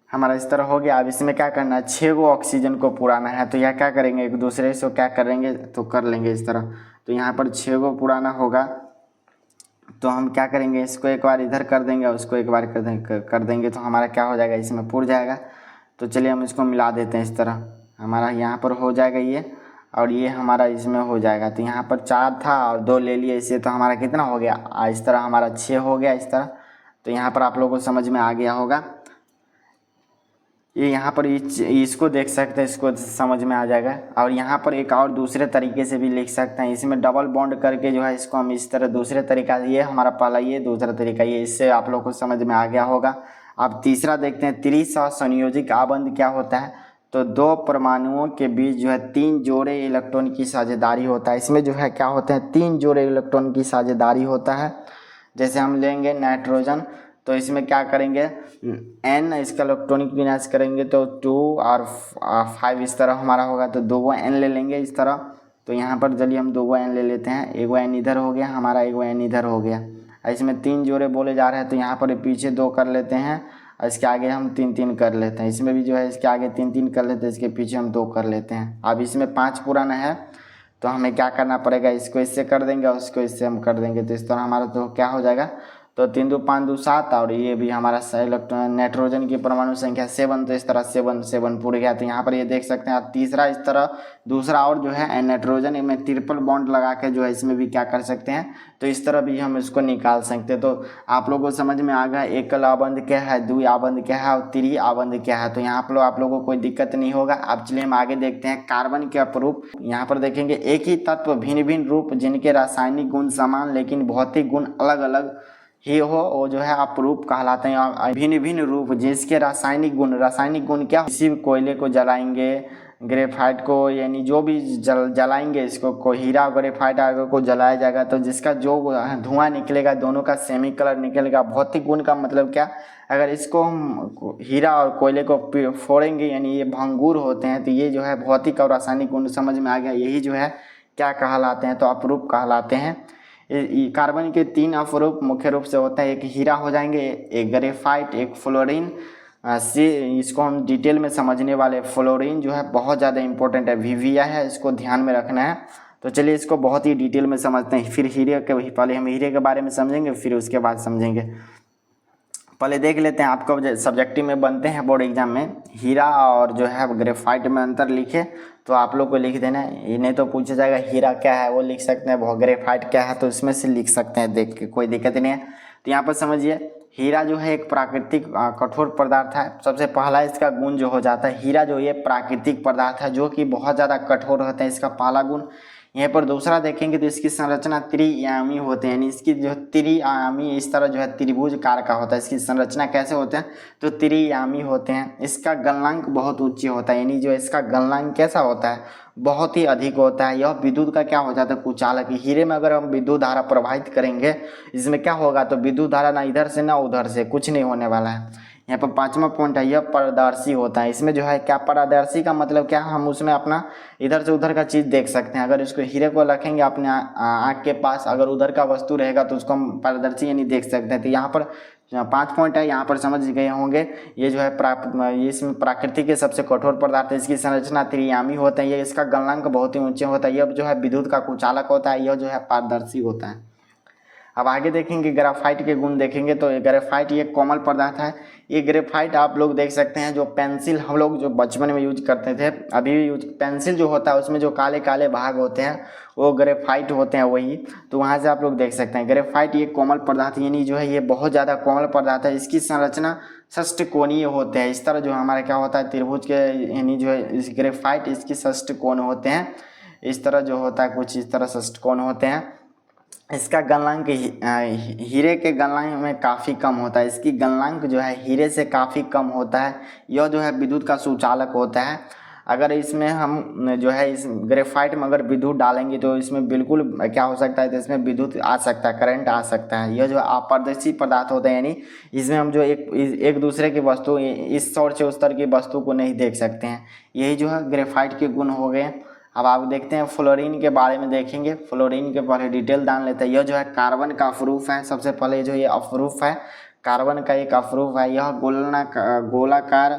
Speaker 1: हमारा इस तरह हो गया। अब इसमें क्या करना है 6 गो ऑक्सीजन को पुराना है, तो यह क्या करेंगे एक दूसरे से क्या करेंगे तो कर लेंगे इस तरह। तो यहाँ पर 6 गो पुराना होगा तो हम क्या करेंगे इसको एक बार इधर कर देंगे और उसको एक बार कर देंगे तो हमारा क्या हो जाएगा इसमें पुर जाएगा। तो चलिए हम इसको मिला देते हैं, इस तरह हमारा यहाँ पर हो जाएगा ये और ये हमारा इसमें हो जाएगा। तो यहाँ पर 4 था और 2 ले लिए इससे, तो हमारा कितना हो गया इस तरह हमारा 6 हो गया इस तरह। तो यहाँ पर आप लोगों को समझ में आ गया होगा। ये यहाँ पर इसको देख सकते हैं, इसको समझ में आ जाएगा। और यहाँ पर एक और दूसरे तरीके से भी लिख सकते हैं, इसमें डबल बॉन्ड करके जो है इसको हम इस तरह दूसरे तरीका, ये हमारा पहला ये दूसरा तरीका ये, इससे आप लोग को समझ में आ गया होगा। अब तीसरा देखते हैं त्रिसहसंयोजक आबंध क्या होता है। तो 2 परमाणुओं के बीच जो है 3 जोड़े इलेक्ट्रॉन की साझेदारी होता है। इसमें जो है क्या होते हैं 3 जोड़े इलेक्ट्रॉन की साझेदारी होता है। जैसे हम लेंगे नाइट्रोजन, तो इसमें क्या करेंगे N इसका इलेक्ट्रॉनिक विन्यास करेंगे तो 2 और 5 इस तरह हमारा होगा, तो 2 गो N ले लेंगे इस तरह। तो यहाँ पर चलिए हम 2 गो N ले लेते हैं, एगो N इधर हो गया हमारा, एगो N इधर हो गया। इसमें 3 जोड़े बोले जा रहे हैं तो यहाँ पर पीछे 2 कर लेते हैं और इसके आगे हम 3 कर लेते हैं। इसमें भी जो है इसके आगे 3 कर लेते हैं, इसके पीछे हम 2 कर लेते हैं। अब इसमें 5 पुराना है तो हमें क्या करना पड़ेगा, इसको इससे कर देंगे और उसको इससे हम कर देंगे। तो इस तरह हमारा तो क्या हो जाएगा, तो 3 2 5 2 7 और ये भी हमारा नाइट्रोजन की परमाणु संख्या 7, तो इस तरह 7 पूरे गया। तो यहाँ पर ये देख सकते हैं आप तीसरा इस तरह दूसरा और जो है नाइट्रोजन में ट्रिपल बॉन्ड लगा के जो है इसमें भी क्या कर सकते हैं, तो इस तरह भी हम इसको निकाल सकते हैं। तो आप लोगों को समझ में आ गया एकल आबंध क्या है, द्वि आबंध क्या है और त्रि आबंध क्या है। तो यहाँ पर आप लोगों को कोई दिक्कत नहीं होगा। अब चलिए हम आगे देखते हैं कार्बन के अपरूप। यहाँ पर देखेंगे एक ही तत्व भिन्न भिन्न रूप जिनके रासायनिक गुण समान लेकिन भौतिक गुण अलग अलग ही हो वो जो है अपरूप कहलाते हैं। भिन्न भिन्न रूप जिसके रासायनिक गुण क्या, किसी भी कोयले को जलाएंगे, ग्रेफाइट को, यानी जो भी जलाएंगे इसको, को हीरा ग्रेफाइट अगर को जलाया जाएगा तो जिसका जो धुआं निकलेगा दोनों का सेमी कलर निकलेगा। भौतिक गुण का मतलब क्या, अगर इसको हम हीरा और कोयले को फोड़ेंगे यानी ये भंगुर होते हैं, तो ये जो है भौतिक और रासायनिक गुण समझ में आ गया। यही जो है क्या कहलाते हैं, तो अपरूप कहलाते हैं। कार्बन के 3 अपरूप मुख्य रूप से होते हैं, एक हीरा हो जाएंगे, एक ग्रेफाइट, एक फ्लोरीन। इसको हम डिटेल में समझने वाले। फ्लोरीन जो है बहुत ज़्यादा इंपॉर्टेंट है, वीवीआई है, इसको ध्यान में रखना है। तो चलिए इसको बहुत ही डिटेल में समझते हैं। फिर पहले हम हीरे के बारे में समझेंगे, फिर उसके बाद समझेंगे। पहले देख लेते हैं, आपको सब्जेक्टिव में बनते हैं बोर्ड एग्जाम में, हीरा और जो है ग्रेफाइट में अंतर लिखे तो आप लोग को लिख देना है। नहीं तो पूछा जाएगा हीरा क्या है, वो लिख सकते हैं, ग्रेफाइट क्या है तो इसमें से लिख सकते हैं देख के, कोई दिक्कत नहीं है। तो यहाँ पर समझिए, हीरा जो है एक प्राकृतिक कठोर पदार्थ है। सबसे पहला इसका गुण जो हो जाता है, हीरा जो ये प्राकृतिक पदार्थ है जो कि बहुत ज़्यादा कठोर होता है, इसका पहला गुण। यहाँ पर दूसरा देखेंगे तो इसकी संरचना त्रिआयामी होते हैं, यानी इसकी जो त्रिआयामी इस तरह जो है त्रिभुज कार का होता है। इसकी संरचना कैसे होते हैं, तो त्रिआयामी होते हैं। इसका गलनांक बहुत उच्च होता है, यानी जो इसका गलनांक कैसा होता है, बहुत ही अधिक होता है। यह विद्युत का क्या हो जाता है, कुचालक। हीरे में अगर हम विद्युत धारा प्रवाहित करेंगे, इसमें क्या होगा, तो विद्युत धारा ना इधर से ना उधर से, कुछ नहीं होने वाला है। यहाँ पर 5वां पॉइंट है, यह पारदर्शी होता है। इसमें जो है क्या, पारदर्शी का मतलब क्या, हम उसमें अपना इधर से उधर का चीज़ देख सकते हैं। अगर इसको हीरे को रखेंगे अपने आँख के पास, अगर उधर का वस्तु रहेगा तो उसको हम पारदर्शी यानी देख सकते हैं। तो यहाँ पर 5 पॉइंट है, यहाँ पर समझ गए होंगे। ये जो है इसमें प्राकृतिक के सबसे कठोर पदार्थ है, इसकी संरचना त्रिआयामी होते हैं, ये इसका गलनांक बहुत ही ऊंचे होता है, यह जो है विद्युत का कुचालक होता है, यह जो है पारदर्शी होता है। अब आगे देखेंगे ग्रेफाइट के गुण देखेंगे तो ग्रेफाइट ये कोमल पदार्थ है। ये ग्रेफाइट आप लोग देख सकते हैं, जो पेंसिल हम लोग जो बचपन में यूज करते थे, अभी भी यूज, पेंसिल जो होता है उसमें जो काले काले भाग होते हैं वो ग्रेफाइट होते हैं वही। तो वहाँ से आप लोग देख सकते हैं ग्रेफाइट ये कोमल पदार्थ, यानी जो है ये बहुत ज़्यादा कोमल पदार्थ है। इसकी संरचना षष्टकोणीय होते हैं, इस तरह जो हमारा क्या होता है त्रिभुज के, यानी जो है इस ग्रेफाइट इसकी षष्टकोण होते हैं, इस तरह जो होता है कुछ इस तरह षष्टकोण होते हैं। इसका गलनांक हीरे के गलनांक में काफ़ी कम होता है, इसकी गलनांक जो है हीरे से काफ़ी कम होता है। यह जो है विद्युत का सुचालक होता है। अगर इसमें हम जो है इस ग्रेफाइट में अगर विद्युत डालेंगे तो इसमें बिल्कुल क्या हो सकता है, तो इसमें विद्युत आ सकता है, करंट आ सकता है। यह जो अपारदर्शी पदार्थ होते हैं, यानी इसमें हम जो एक दूसरे की वस्तु, इस ओर से उस तरह की वस्तु को नहीं देख सकते हैं। यही जो है ग्रेफाइट के गुण हो गए। अब आप देखते हैं फ्लोरीन के बारे में देखेंगे। फ्लोरीन के पहले डिटेल जान लेते हैं। यह जो है कार्बन का अपरूप है। सबसे पहले जो ये अपरूप है, कार्बन का एक अपरूप है। यह गोलाकार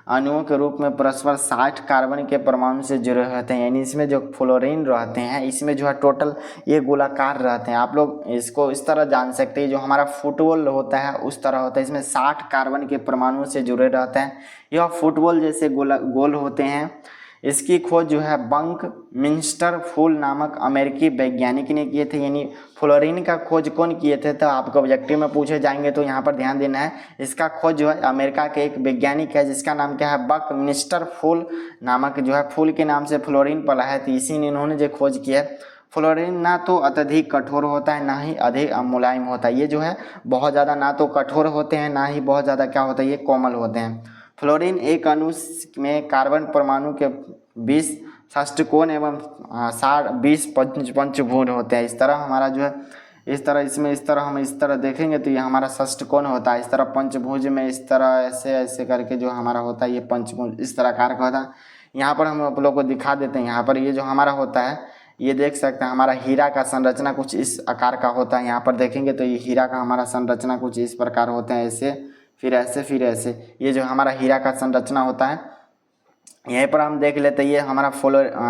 Speaker 1: अणुओं के रूप में परस्पर 60 कार्बन के परमाणु से जुड़े रहते हैं, यानी इसमें जो फ्लोरीन रहते हैं इसमें जो है टोटल ये गोलाकार रहते हैं। आप लोग इसको इस तरह जान सकते हैं, जो हमारा फुटबॉल होता है उस तरह होता है, इसमें 60 कार्बन के परमाणु से जुड़े रहते हैं। यह फुटबॉल जैसे गोल होते हैं। इसकी खोज जो है बंक मिंस्टर फूल नामक अमेरिकी वैज्ञानिक ने किए थे, यानी फ्लोरीन का खोज कौन किए थे, तो आपको ऑब्जेक्टिव में पूछे जाएंगे तो यहाँ पर ध्यान देना है। इसका खोज जो है अमेरिका के एक वैज्ञानिक है जिसका नाम क्या है, बक मिंस्टर फूल नामक, जो है फूल के नाम से फ्लोरीन पला है, तो इसी ने इन्होंने जो खोज किया। फ्लोरीन ना तो अत्यधिक कठोर होता है ना ही अधिक मुलायम होता है। ये जो है बहुत ज़्यादा ना तो कठोर होते हैं ना ही बहुत ज़्यादा क्या होता है, ये कोमल होते हैं। फ्लोरीन एक अणु में कार्बन परमाणु के 20 षष्टकोण एवं 20 पंचभुज होते हैं। इस तरह हमारा जो है इस तरह इसमें इस तरह हम इस तरह देखेंगे तो ये हमारा षष्टकोण होता है। इस तरह पंचभुज में इस तरह ऐसे ऐसे करके जो हमारा होता है ये पंचभुज इस तरह आकार का होता है। यहाँ पर हम आप लोग को दिखा देते हैं। यहाँ पर ये जो हमारा होता है ये देख सकते हैं, हमारा हीरा का संरचना कुछ इस आकार का होता है। यहाँ पर देखेंगे तो ये हीरा का हमारा संरचना कुछ इस प्रकार होते हैं, ऐसे फिर ऐसे फिर ऐसे। ये जो हमारा हीरा का संरचना होता है, यहीं पर हम देख लेते हैं। ये हमारा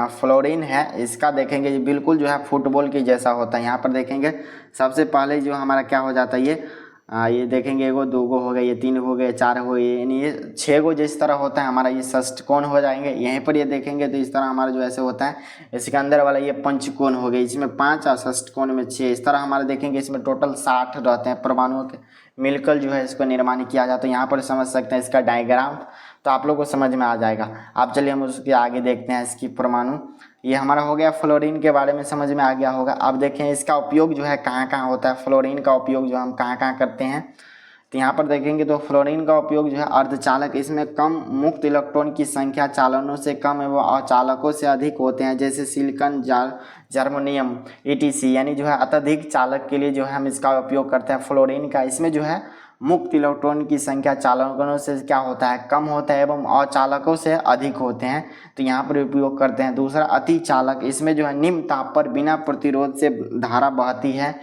Speaker 1: फ्लोरीन है, इसका देखेंगे ये बिल्कुल जो है फुटबॉल के जैसा होता है। यहाँ पर देखेंगे सबसे पहले जो हमारा क्या हो जाता है, ये देखेंगे एगो दूगो हो गए, ये 3 हो गए, 4 हो गए, यानी ये 6 गो जिस तरह होता है हमारा ये षष्टकोण हो जाएंगे। यहीं पर ये देखेंगे तो इस तरह हमारा जो ऐसे होता है, इसके अंदर वाला ये पंचकोण हो गए, इसमें 5 और षष्टकोण में 6। इस तरह हमारे देखेंगे इसमें टोटल 60 रहते हैं परमाणुओं के मिलकर जो है इसको निर्माण किया जाता है। तो यहाँ पर समझ सकते हैं इसका डायग्राम, तो आप लोग को समझ में आ जाएगा। आप चलिए हम उसके आगे देखते हैं इसकी परमाणु। ये हमारा हो गया फ्लोरीन के बारे में समझ में आ गया होगा। अब देखें इसका उपयोग जो है कहाँ कहाँ होता है, फ्लोरीन का उपयोग जो हम कहाँ कहाँ करते हैं। तो यहाँ पर देखेंगे तो फ्लोरीन का उपयोग जो है अर्धचालक, इसमें कम मुक्त इलेक्ट्रॉन की संख्या चालनों से कम एवं अचालकों से अधिक होते हैं, जैसे सिलिकॉन, जर्मेनियम ETC, यानी जो है अत्यधिक चालक के लिए जो है हम इसका उपयोग करते हैं फ्लोरीन का। इसमें जो है मुक्त इलेक्ट्रॉन की संख्या चालकों से क्या होता है, कम होता है एवं अचालकों से अधिक होते हैं, तो यहाँ पर उपयोग करते हैं। दूसरा अति चालक, इसमें जो है निम्न ताप पर बिना प्रतिरोध से धारा बहती है,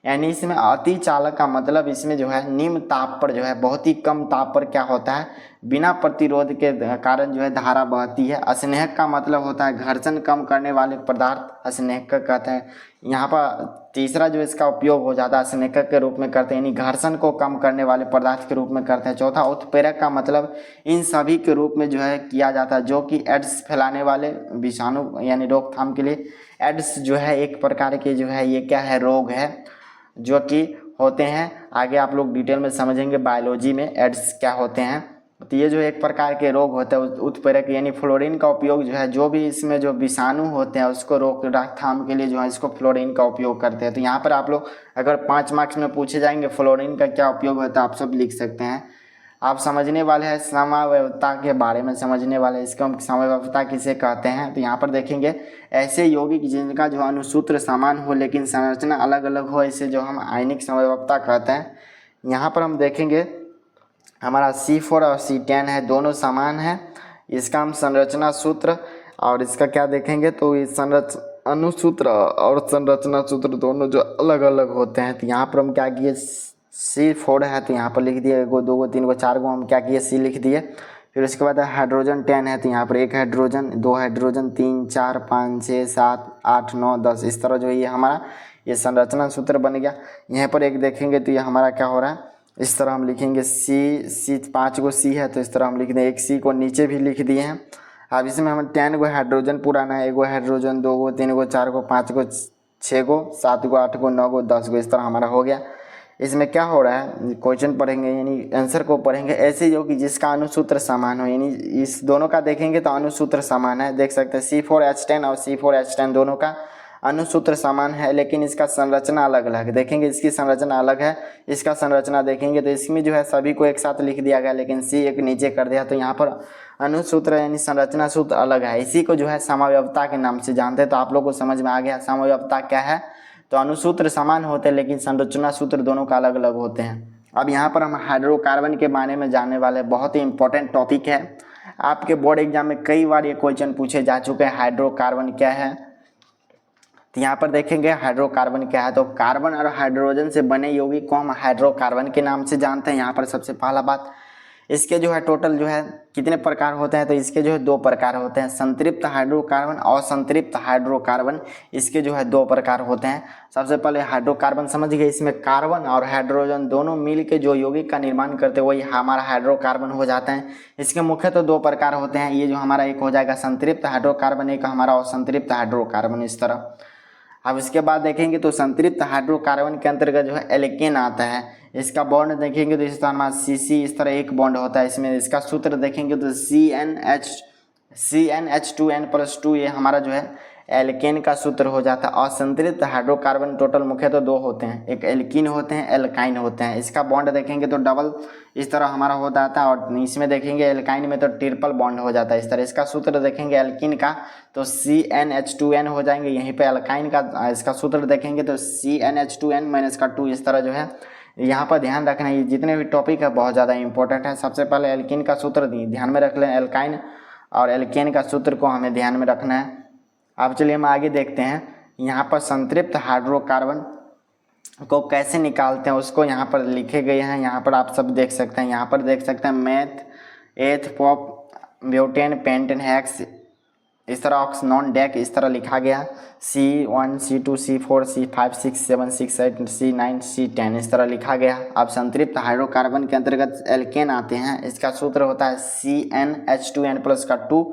Speaker 1: यानी इसमें अति चालक का मतलब इसमें जो है निम्न ताप पर जो है बहुत ही कम ताप पर क्या होता है, बिना प्रतिरोध के कारण जो है धारा बहती है। स्नेहक का मतलब होता है घर्षण कम करने वाले पदार्थ स्नेहक कहते हैं। यहाँ पर तीसरा जो इसका उपयोग हो जाता है स्नेहक के रूप में करते हैं, यानी घर्षण को कम करने वाले पदार्थ के रूप में करते हैं। चौथा उत्प्रेरक का मतलब इन सभी के रूप में जो है किया जाता है, जो कि एड्स फैलाने वाले विषाणु यानी रोकथाम के लिए। एड्स जो है एक प्रकार के जो है ये क्या है, रोग है जो कि होते हैं, आगे आप लोग डिटेल में समझेंगे बायोलॉजी में एड्स क्या होते हैं। तो ये जो एक प्रकार के रोग होते हैं उत्प्रेरक, यानी फ्लोरीन का उपयोग जो है जो भी इसमें जो विषाणु होते हैं उसको रोकथाम के लिए जो है इसको फ्लोरीन का उपयोग करते हैं। तो यहाँ पर आप लोग अगर 5 मार्क्स में पूछे जाएंगे फ्लोरीन का क्या उपयोग होता है, आप सब लिख सकते हैं। आप समझने वाले हैं समव्यवस्था के बारे में समझने वाले, इसको हम समव्यवस्था किसे कहते हैं। तो यहाँ पर देखेंगे ऐसे यौगिक जिनका जो अनुसूत्र समान हो लेकिन संरचना अलग अलग हो, इसे जो हम आयनिक समव्यवस्था कहते हैं। यहाँ पर हम देखेंगे हमारा C4 और C10 है, दोनों समान है। इसका हम संरचना सूत्र और इसका क्या देखेंगे तो ये अनुसूत्र और संरचना सूत्र दोनों जो अलग अलग होते हैं। तो यहाँ पर हम क्या किए, C4 है तो यहाँ पर लिख दिए 1 2 3 4 हम क्या किए C लिख दिए। फिर उसके बाद हाइड्रोजन 10 है तो यहाँ पर 1 हाइड्रोजन, 2 हाइड्रोजन, 3 4 5 6 7 8 9 10, इस तरह जो है ये हमारा ये संरचना सूत्र बन गया। यहाँ पर एक देखेंगे तो ये हमारा क्या हो रहा है, इस तरह हम लिखेंगे C 5 को C है तो इस तरह हम लिख दें, एक C को नीचे भी लिख दिए हैं। अब इसमें हमें 10 को हाइड्रोजन पुराना है, 1 हाइड्रोजन, 2 को, 3 को, 4 को, 5 को, 6 को, 7 को, 8 को, 9 को, 10 को, इस तरह हमारा हो गया। इसमें क्या हो रहा है, क्वेश्चन पढ़ेंगे यानी आंसर को पढ़ेंगे ऐसे जो कि जिसका अनुसूत्र समान हो, यानी इस दोनों का देखेंगे तो अनुसूत्र समान है। देख सकते हैं C4H10 और C4H10 दोनों का अनुसूत्र समान है, लेकिन इसका संरचना अलग अलग देखेंगे। इसकी संरचना अलग है, इसका संरचना देखेंगे तो इसमें जो है सभी को एक साथ लिख दिया गया, लेकिन C एक नीचे कर दिया। तो यहाँ पर अनुसूत्र यानी संरचना सूत्र अलग है, इसी को जो है समव्यवस्था के नाम से जानते हैं। तो आप लोग को समझ में आ गया समव्यवस्था क्या है। तो अनुसूत्र समान होते हैं लेकिन संरचना सूत्र दोनों का अलग अलग होते हैं। अब यहाँ पर हम हाइड्रोकार्बन के बारे में जानने वाले, बहुत ही इंपॉर्टेंट टॉपिक है। आपके बोर्ड एग्जाम में कई बार ये क्वेश्चन पूछे जा चुके हैं, हाइड्रोकार्बन क्या है। तो यहाँ पर देखेंगे हाइड्रोकार्बन क्या है, तो कार्बन और हाइड्रोजन से बने यौगिक को हम हाइड्रोकार्बन के नाम से जानते हैं। यहाँ पर सबसे पहला बात, इसके जो है टोटल जो है कितने प्रकार होते हैं, तो इसके जो है 2 प्रकार होते हैं, संतृप्त हाइड्रोकार्बन और असंतृप्त हाइड्रोकार्बन। इसके जो है 2 प्रकार होते हैं। सबसे पहले हाइड्रोकार्बन समझ गए, इसमें कार्बन और हाइड्रोजन दोनों मिल के जो यौगिक का निर्माण करते हैं वही हमारा हाइड्रोकार्बन हो जाता है। इसके मुख्य तो 2 प्रकार होते हैं, ये जो हमारा एक हो जाएगा संतृप्त हाइड्रोकार्बन, एक हमारा असंतृप्त हाइड्रोकार्बन, इस तरह। अब इसके बाद देखेंगे तो संतृप्त हाइड्रोकार्बन के अंतर्गत जो है एल्केन आता है। इसका बॉन्ड देखेंगे तो इस तरह हमारा CC इस तरह एक बॉन्ड होता है इसमें। इसका सूत्र देखेंगे तो CnH2n+2, ये हमारा जो है एल्केन का सूत्र हो जाता है। असंतृप्त हाइड्रोकार्बन टोटल मुख्य तो 2 होते हैं, एक एल्कीन होते हैं, एल्काइन होते हैं। इसका बॉन्ड देखेंगे तो डबल इस तरह हमारा हो जाता है, और इसमें देखेंगे एल्काइन में तो ट्रिपल बॉन्ड हो जाता है इस तरह। इसका सूत्र देखेंगे एल्कीन का तो CnH2n हो जाएंगे, यहीं पे एल्काइन का इसका सूत्र देखेंगे तो CnH2n-2, इस तरह जो है। यहाँ पर ध्यान रखना है, ये जितने भी टॉपिक है बहुत ज़्यादा इंपॉर्टेंट है। सबसे पहले एल्कीन का सूत्र ध्यान में रख लें, एल्काइन और एल्केन का सूत्र को हमें ध्यान में रखना है। अब चलिए हम आगे देखते हैं, यहाँ पर संतृप्त हाइड्रोकार्बन को कैसे निकालते हैं उसको यहाँ पर लिखे गए हैं। यहाँ पर आप सब देख सकते हैं, यहाँ पर देख सकते हैं मेथ, एथ, पॉप, ब्यूटेन, पेंटेन, हेक्स, इस तरह ऑक्सनॉन डेक इस तरह लिखा गया। C1 C2 C4 C5 6 7 6 8 C9 C10 इस तरह लिखा गया। अब संतृप्त हाइड्रोकार्बन के अंतर्गत एल्केन आते हैं, इसका सूत्र होता है CnH2n+2।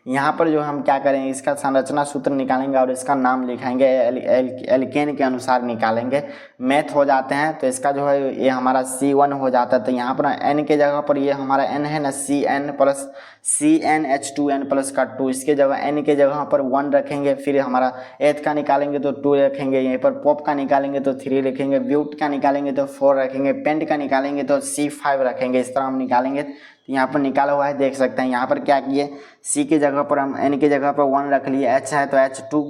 Speaker 1: यहाँ पर जो हम क्या करेंगे, इसका संरचना सूत्र निकालेंगे और इसका नाम लिखाएंगे, एल्केन के अनुसार निकालेंगे। मैथ हो जाते हैं तो इसका जो है ये हमारा C1 हो जाता है। तो यहाँ पर N के जगह पर ये हमारा N है ना, CN प्लस CnH2n प्लस का 2, इसके जगह N के जगह पर 1 रखेंगे। फिर हमारा एथ का निकालेंगे तो 2 रखेंगे, यहीं पर पॉप का निकालेंगे तो 3 लिखेंगे, ब्यूट का निकालेंगे तो 4 रखेंगे, पेंट का निकालेंगे तो C5 रखेंगे। इस तरह हम निकालेंगे। तो यहाँ पर निकाला हुआ है, देख सकते हैं। यहाँ पर क्या किए, C के जगह पर हम N के जगह पर 1 रख लिए, H है तो H2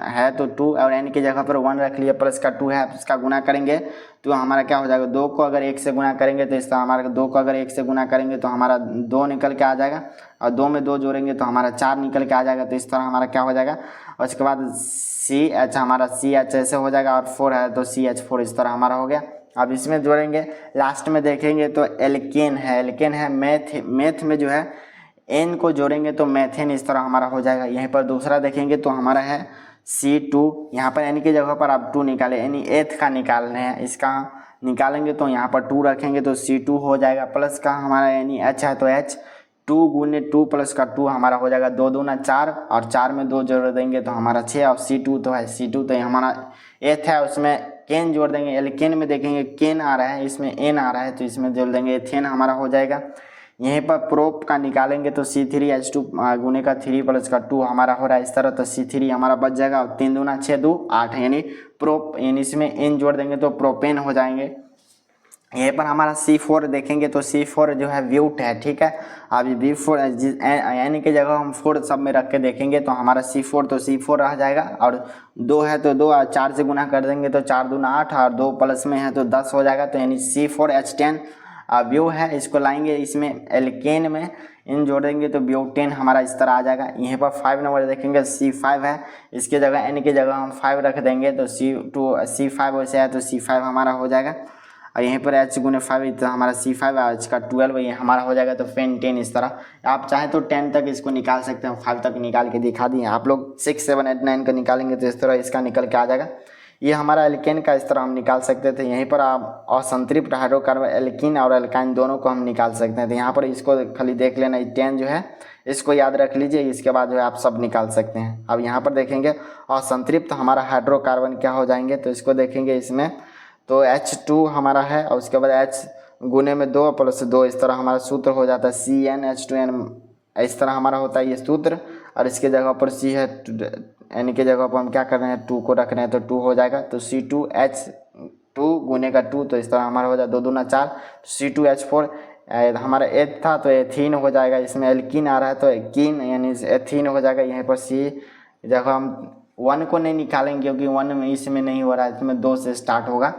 Speaker 1: है तो 2, और N के जगह पर 1 रख लिए, प्लस का 2 है, इसका गुना करेंगे तो हमारा क्या हो जाएगा, 2 को अगर 1 से गुना करेंगे तो इस तरह हमारा 2 को अगर 1 से गुना करेंगे तो हमारा 2 निकल के आ जाएगा, और 2 में 2 जोड़ेंगे तो हमारा 4 निकल के आ जाएगा। तो इस तरह हमारा क्या हो जाएगा, और उसके बाद CH हमारा CH ऐसे हो जाएगा, और 4 है तो CH4, इस तरह हमारा हो गया। अब इसमें जोड़ेंगे, लास्ट में देखेंगे तो एल्केन है, मैथ में जो है N को जोड़ेंगे तो मैथेन, इस तरह हमारा हो जाएगा। यहीं पर दूसरा देखेंगे तो हमारा है C2, यहाँ पर N की जगह पर आप 2 निकाले, यानी एथ का निकालने हैं, इसका निकालेंगे तो यहाँ पर 2 रखेंगे तो C2 हो जाएगा, प्लस का हमारा यानी H है तो H, 2 गुने 2 प्लस का 2 हमारा हो जाएगा, 2 दूना 4, और 4 में 2 जोड़ देंगे तो हमारा 6, और C2 तो है, C2 तो हमारा एथ है, उसमें केन जोड़ देंगे। एल्केन में देखेंगे केन आ रहा है, इसमें एन आ रहा है तो इसमें जोड़ देंगे, एथेन हमारा हो जाएगा। यहीं पर प्रोप का निकालेंगे तो C3H2 गुने का 3 प्लस का 2 हमारा हो रहा है इस तरह, तो C3 हमारा बच जाएगा, और 3 दूना 6, 2 8, यानी प्रोप, यानी इसमें एन जोड़ देंगे तो प्रोपेन हो जाएंगे। यहीं पर हमारा C4 देखेंगे तो C4 जो है ब्यूट है, ठीक है। अब B4 यानी की जगह हम 4 सब में रख के देखेंगे तो हमारा C4 तो C4 रह जाएगा, और 2 है तो 2, और 4 से गुना कर देंगे तो 4 दूना 8, और 2 प्लस में है तो 10 हो जाएगा। तो यानी C4H10 ब्यू है, इसको लाएंगे इसमें एल्केन में, इन जोड़ेंगे तो ब्यूटेन हमारा इस तरह आ जाएगा। यहीं पर 5 नंबर देखेंगे C5 है, इसके जगह N की जगह हम 5 रख देंगे तो C5 वैसे है तो C5 हमारा हो जाएगा, और यहीं पर H गुने 5 तो हमारा C5 है, H का 12 ये हमारा हो जाएगा, तो पेन 10। इस तरह आप चाहें तो 10 तक इसको निकाल सकते हैं, 5 तक निकाल के दिखा दिए। आप लोग 6, 7, 8, 9 का निकालेंगे तो इस तरह इसका निकल के आ जाएगा। ये हमारा एल्केन का इस तरह हम निकाल सकते थे। यहीं पर आप असंतृप्त हाइड्रोकार्बन एल्कीन और एल्काइन दोनों को हम निकाल सकते हैं। तो यहाँ पर इसको खाली देख लेना, 10 जो है इसको याद रख लीजिए, इसके बाद जो है आप सब निकाल सकते हैं। अब यहाँ पर देखेंगे असंतृप्त हमारा हाइड्रोकार्बन क्या हो जाएंगे, तो इसको देखेंगे इसमें तो H2 हमारा है, और उसके बाद H गुने में 2 प्लस 2, इस तरह हमारा सूत्र हो जाता है CnH2n, इस तरह हमारा होता है ये सूत्र। और इसके जगह पर C है, N के जगह पर हम क्या कर रहे हैं 2 को रख रहे हैं तो 2 हो जाएगा, तो C2H2 गुने का 2, तो इस तरह हमारा हो जाए 2 दूना 4, C2H4 हमारा एथ था तो एथीन हो जाएगा, इसमें एल्कीन आ रहा है तो एकीन यानी एथीन हो जाएगा। यहाँ पर C जगह हम 1 को नहीं निकालेंगे क्योंकि 1 में इसमें नहीं हो रहा है, इसमें 2 से स्टार्ट होगा।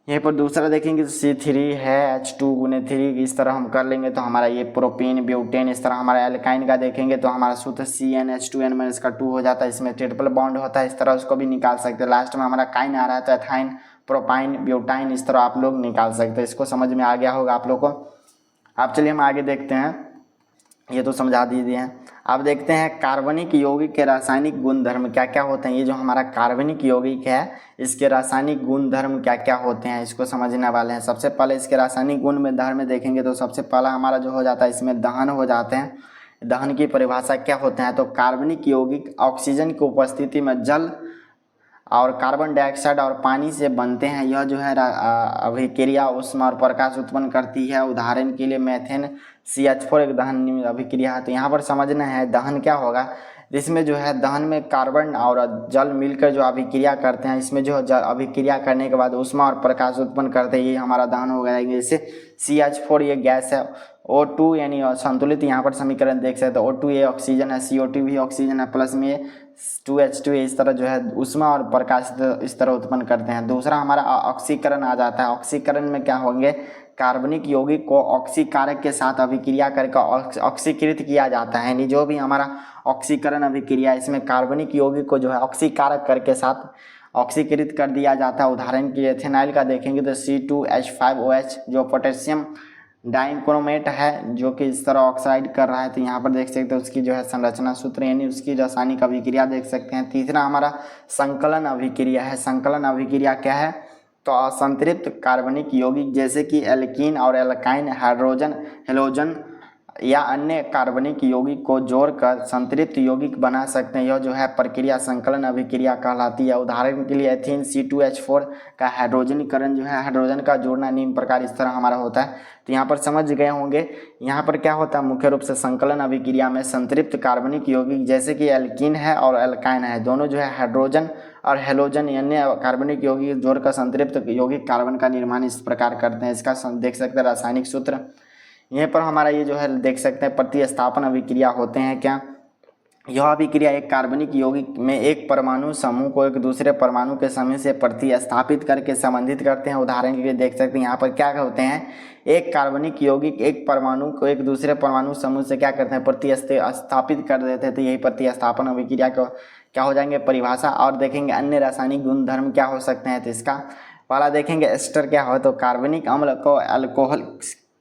Speaker 1: यहीं पर दूसरा देखेंगे तो C3 है, H2 गुने 3, इस तरह हम कर लेंगे तो हमारा ये प्रोपेन ब्यूटेन। इस तरह हमारा एल्काइन का देखेंगे तो हमारा सूत्र CnH2n में इसका 2 हो जाता है, इसमें ट्रिपल बॉन्ड होता है, इस तरह उसको भी निकाल सकते हैं। लास्ट में हमारा काइन आ रहा है तो एथाइन, प्रोपाइन, ब्यूटाइन, इस तरह आप लोग निकाल सकते हैं। इसको समझ में आ गया होगा आप लोग को। अब चलिए हम आगे देखते हैं, ये तो समझा दीजिए हैं। अब देखते हैं कार्बनिक यौगिक के रासायनिक गुणधर्म क्या क्या होते हैं। ये जो हमारा कार्बनिक यौगिक है इसके रासायनिक गुणधर्म क्या क्या होते हैं, इसको समझने वाले हैं। सबसे पहले इसके रासायनिक गुण में धर्म में देखेंगे तो सबसे पहला हमारा जो हो जाता है इसमें दहन हो जाते हैं। दहन की परिभाषा क्या होते हैं, तो कार्बनिक यौगिक ऑक्सीजन की उपस्थिति में जल और कार्बन डाइऑक्साइड और पानी से बनते हैं। यह जो है अभिक्रिया ऊष्मा और प्रकाश उत्पन्न करती है। उदाहरण के लिए मेथेन CH4 एक दहन अभिक्रिया है। तो यहाँ पर समझना है दहन क्या होगा, इसमें जो है दहन में कार्बन और जल मिलकर जो अभिक्रिया करते हैं, इसमें जो अभिक्रिया करने के बाद ऊष्मा और प्रकाश उत्पन्न करते हैं, ये हमारा दहन हो गया। जैसे CH4 ये गैस है, O2 यानी संतुलित यहाँ पर समीकरण देख सकते हैं, O2 ये ऑक्सीजन है, CO2 भी ऑक्सीजन है, प्लस में 2H2 इस तरह जो है ऊष्मा और प्रकाश इस तरह उत्पन्न करते हैं। दूसरा हमारा ऑक्सीकरण आ जाता है। ऑक्सीकरण में क्या होंगे, कार्बनिक यौगिक को ऑक्सीकारक के साथ अभिक्रिया करके ऑक्सीकृत किया जाता है। यानी जो भी हमारा ऑक्सीकरण अभिक्रिया इसमें कार्बनिक यौगिक को जो है ऑक्सीकारक करके साथ ऑक्सीकृत कर दिया जाता है। उदाहरण के लिए एथेनॉल का देखेंगे तो C2H5OH जो पोटेशियम डाइक्रोमेट है जो कि इस तरह ऑक्साइड कर रहा है। तो यहाँ पर देख सकते हैं उसकी जो है संरचना सूत्र यानी उसकी रासायनिक अभिक्रिया देख सकते हैं। तीसरा हमारा संकलन अभिक्रिया है। संकलन अभिक्रिया क्या है, तो असंतृप्त कार्बनिक यौगिक जैसे कि एल्कीन और एल्काइन हाइड्रोजन हेलोजन या अन्य कार्बनिक यौगिक को जोड़कर संतृप्त यौगिक बना सकते हैं। यह जो है प्रक्रिया संकलन अभिक्रिया कहलाती है। उदाहरण के लिए एथीन C2H4 का हाइड्रोजनीकरण जो है, हाइड्रोजन का जोड़ना निम्न प्रकार इस तरह हमारा होता है। तो यहाँ पर समझ गए होंगे, यहाँ पर क्या होता है मुख्य रूप से संकलन अभिक्रिया में संतृप्त कार्बनिक यौगिक जैसे कि एल्कीन है और एल्काइन है, दोनों जो है हाइड्रोजन और हेलोजन यानी कार्बनिक यौगिक जोड़कर संतृप्त यौगिक कार्बन का निर्माण इस प्रकार करते हैं। इसका देख सकते हैं रासायनिक सूत्र। यहाँ पर हमारा ये जो है देख सकते हैं प्रतिस्थापन अभिक्रिया होते हैं क्या। यह अभिक्रिया एक कार्बनिक यौगिक में एक परमाणु समूह को एक दूसरे परमाणु के समूह से प्रतिस्थापित करके संबंधित करते हैं। उदाहरण के लिए देख सकते हैं यहाँ पर क्या होते हैं, एक कार्बनिक यौगिक एक परमाणु को एक दूसरे परमाणु समूह से क्या करते हैं प्रतिस्थापित कर देते हैं। तो यही प्रतिस्थापन अभिक्रिया को क्या हो जाएंगे परिभाषा। और देखेंगे अन्य रासायनिक गुणधर्म क्या हो सकते हैं। तो इसका पहला देखेंगे एस्टर क्या हो, तो कार्बनिक अम्ल को अल्कोहल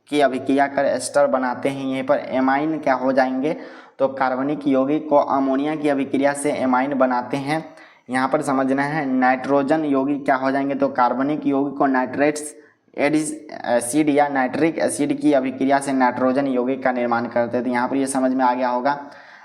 Speaker 1: की अभिक्रिया कर एस्टर बनाते हैं। यहीं पर एमाइन क्या हो जाएंगे, तो कार्बनिक यौगिक को अमोनिया की अभिक्रिया से एमाइन बनाते हैं। यहाँ पर समझना है नाइट्रोजन यौगिक क्या हो जाएंगे, तो कार्बनिक यौगिक को नाइट्रेट्स एसिड या नाइट्रिक एसिड की अभिक्रिया से नाइट्रोजन यौगिक का निर्माण करते हैं। तो यहाँ पर ये समझ में आ गया होगा।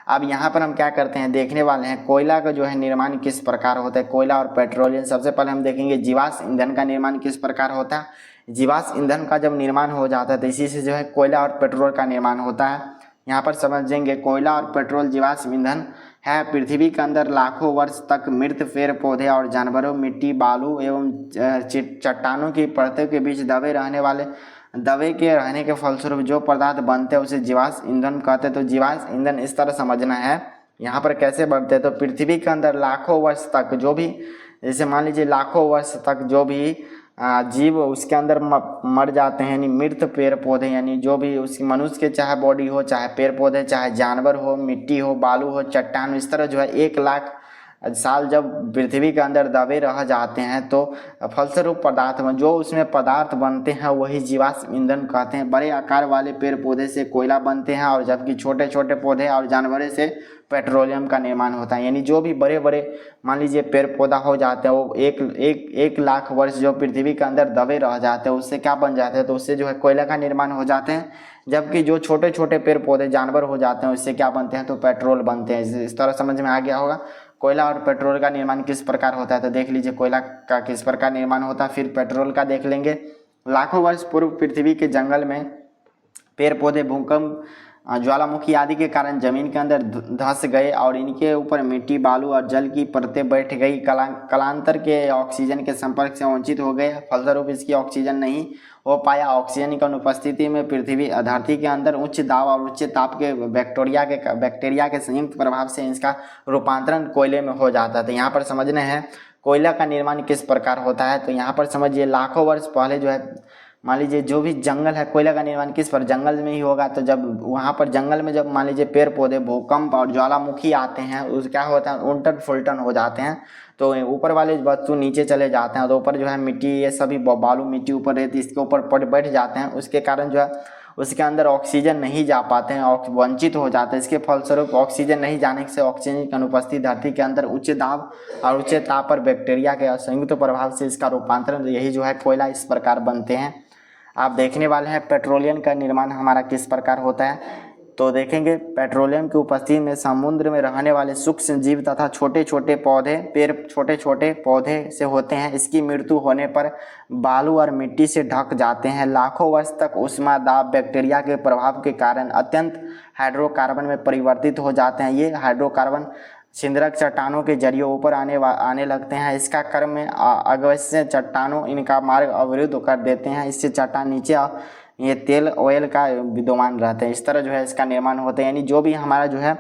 Speaker 1: अब यहाँ पर हम क्या करते हैं देखने वाले हैं कोयला का जो है निर्माण किस प्रकार होता है, कोयला और पेट्रोलियम। सबसे पहले हम देखेंगे जीवाश्म ईंधन का निर्माण किस प्रकार होता है। जीवाश्म ईंधन का जब निर्माण हो जाता है तो इसी से जो है कोयला और पेट्रोल का निर्माण होता है। यहाँ पर समझेंगे कोयला और पेट्रोल जीवाश्म ईंधन है। पृथ्वी के अंदर लाखों वर्ष तक मृत पेड़ पौधे और जानवरों, मिट्टी, बालू एवं चट्टानों की परतों के बीच दबे के रहने के फलस्वरूप जो पदार्थ बनते हैं उसे जीवाश्म ईंधन कहते हैं। तो जीवाश्म ईंधन इस तरह समझना है। यहाँ पर कैसे बनते हैं, तो पृथ्वी के अंदर लाखों वर्ष तक जो भी, जैसे मान लीजिए लाखों वर्ष तक जो भी जीव उसके अंदर मर जाते हैं, यानी मृत पेड़ पौधे, यानी जो भी उसकी मनुष्य के चाहे बॉडी हो, चाहे पेड़ पौधे, चाहे जानवर हो, मिट्टी हो, बालू हो, चट्टान, इस तरह जो है 1 लाख साल जब पृथ्वी के अंदर दबे रह जाते हैं तो फलस्वरूप पदार्थ में जो उसमें पदार्थ बनते हैं वही जीवाश्म ईंधन कहते हैं। बड़े आकार वाले पेड़ पौधे से कोयला बनते हैं और जबकि छोटे छोटे पौधे और जानवरों से पेट्रोलियम का निर्माण होता है। यानी जो भी बड़े बड़े मान लीजिए पेड़ पौधा हो जाते हैं वो एक लाख वर्ष जो पृथ्वी के अंदर दबे रह जाते हैं उससे क्या बन जाते हैं, तो उससे जो है कोयला का निर्माण हो जाते हैं। जबकि जो छोटे छोटे पेड़ पौधे जानवर हो जाते हैं उससे क्या बनते हैं, तो पेट्रोल बनते हैं। इस तरह समझ में आ गया होगा कोयला और पेट्रोल का निर्माण किस प्रकार होता है। तो देख लीजिए कोयला का किस प्रकार निर्माण होता है, फिर पेट्रोल का देख लेंगे। लाखों वर्ष पूर्व पृथ्वी के जंगल में पेड़ पौधे भूकंप, ज्वालामुखी आदि के कारण जमीन के अंदर धंस गए और इनके ऊपर मिट्टी, बालू और जल की परतें बैठ गई। कालांतर के ऑक्सीजन के संपर्क से वंचित हो गए, फलस्वरूप इसकी ऑक्सीजन नहीं हो पाया। ऑक्सीजन की अनुपस्थिति में पृथ्वी धरती के अंदर उच्च दाब और उच्च ताप के बैक्टीरिया के संयुक्त प्रभाव से इसका रूपांतरण कोयले में हो जाता है। तो यहाँ पर समझना है कोयला का निर्माण किस प्रकार होता है। तो यहाँ पर समझिए लाखों वर्ष पहले जो है मान लीजिए जो भी जंगल है, कोयला का निर्माण किस पर, जंगल में ही होगा। तो जब वहाँ पर जंगल में जब मान लीजिए पेड़ पौधे भूकंप और ज्वालामुखी आते हैं उस क्या होता है उल्टन फुलटन हो जाते हैं, तो ऊपर वाले वस्तु नीचे चले जाते हैं। तो ऊपर जो है मिट्टी, ये सभी बालू मिट्टी ऊपर रहती है, इसके ऊपर बैठ जाते हैं। उसके कारण जो है उसके अंदर ऑक्सीजन नहीं जा पाते हैं, वंचित हो जाते हैं। इसके फलस्वरूप ऑक्सीजन नहीं जाने से ऑक्सीजन की अनुपस्थिति धरती के अंदर उच्च दाब और उच्च ताप पर बैक्टीरिया के संयुक्त प्रभाव से इसका रूपांतरण, यही जो है कोयला इस प्रकार बनते हैं। आप देखने वाले हैं पेट्रोलियम का निर्माण हमारा किस प्रकार होता है। तो देखेंगे पेट्रोलियम की उपस्थिति में समुद्र में रहने वाले सूक्ष्म जीव तथा छोटे छोटे पौधे, पेड़ छोटे छोटे पौधे से होते हैं। इसकी मृत्यु होने पर बालू और मिट्टी से ढक जाते हैं। लाखों वर्ष तक ऊष्मा दाब बैक्टीरिया के प्रभाव के कारण अत्यंत हाइड्रोकार्बन में परिवर्तित हो जाते हैं। ये हाइड्रोकार्बन छिंदरक चट्टानों के जरिए ऊपर आने लगते हैं। इसका क्रम में अगवश्य चट्टानों इनका मार्ग अवरुद्ध कर देते हैं। इससे चट्टान नीचे ये तेल ऑयल का विद्यमान रहते हैं। इस तरह जो है इसका निर्माण होता है। यानी जो भी हमारा जो है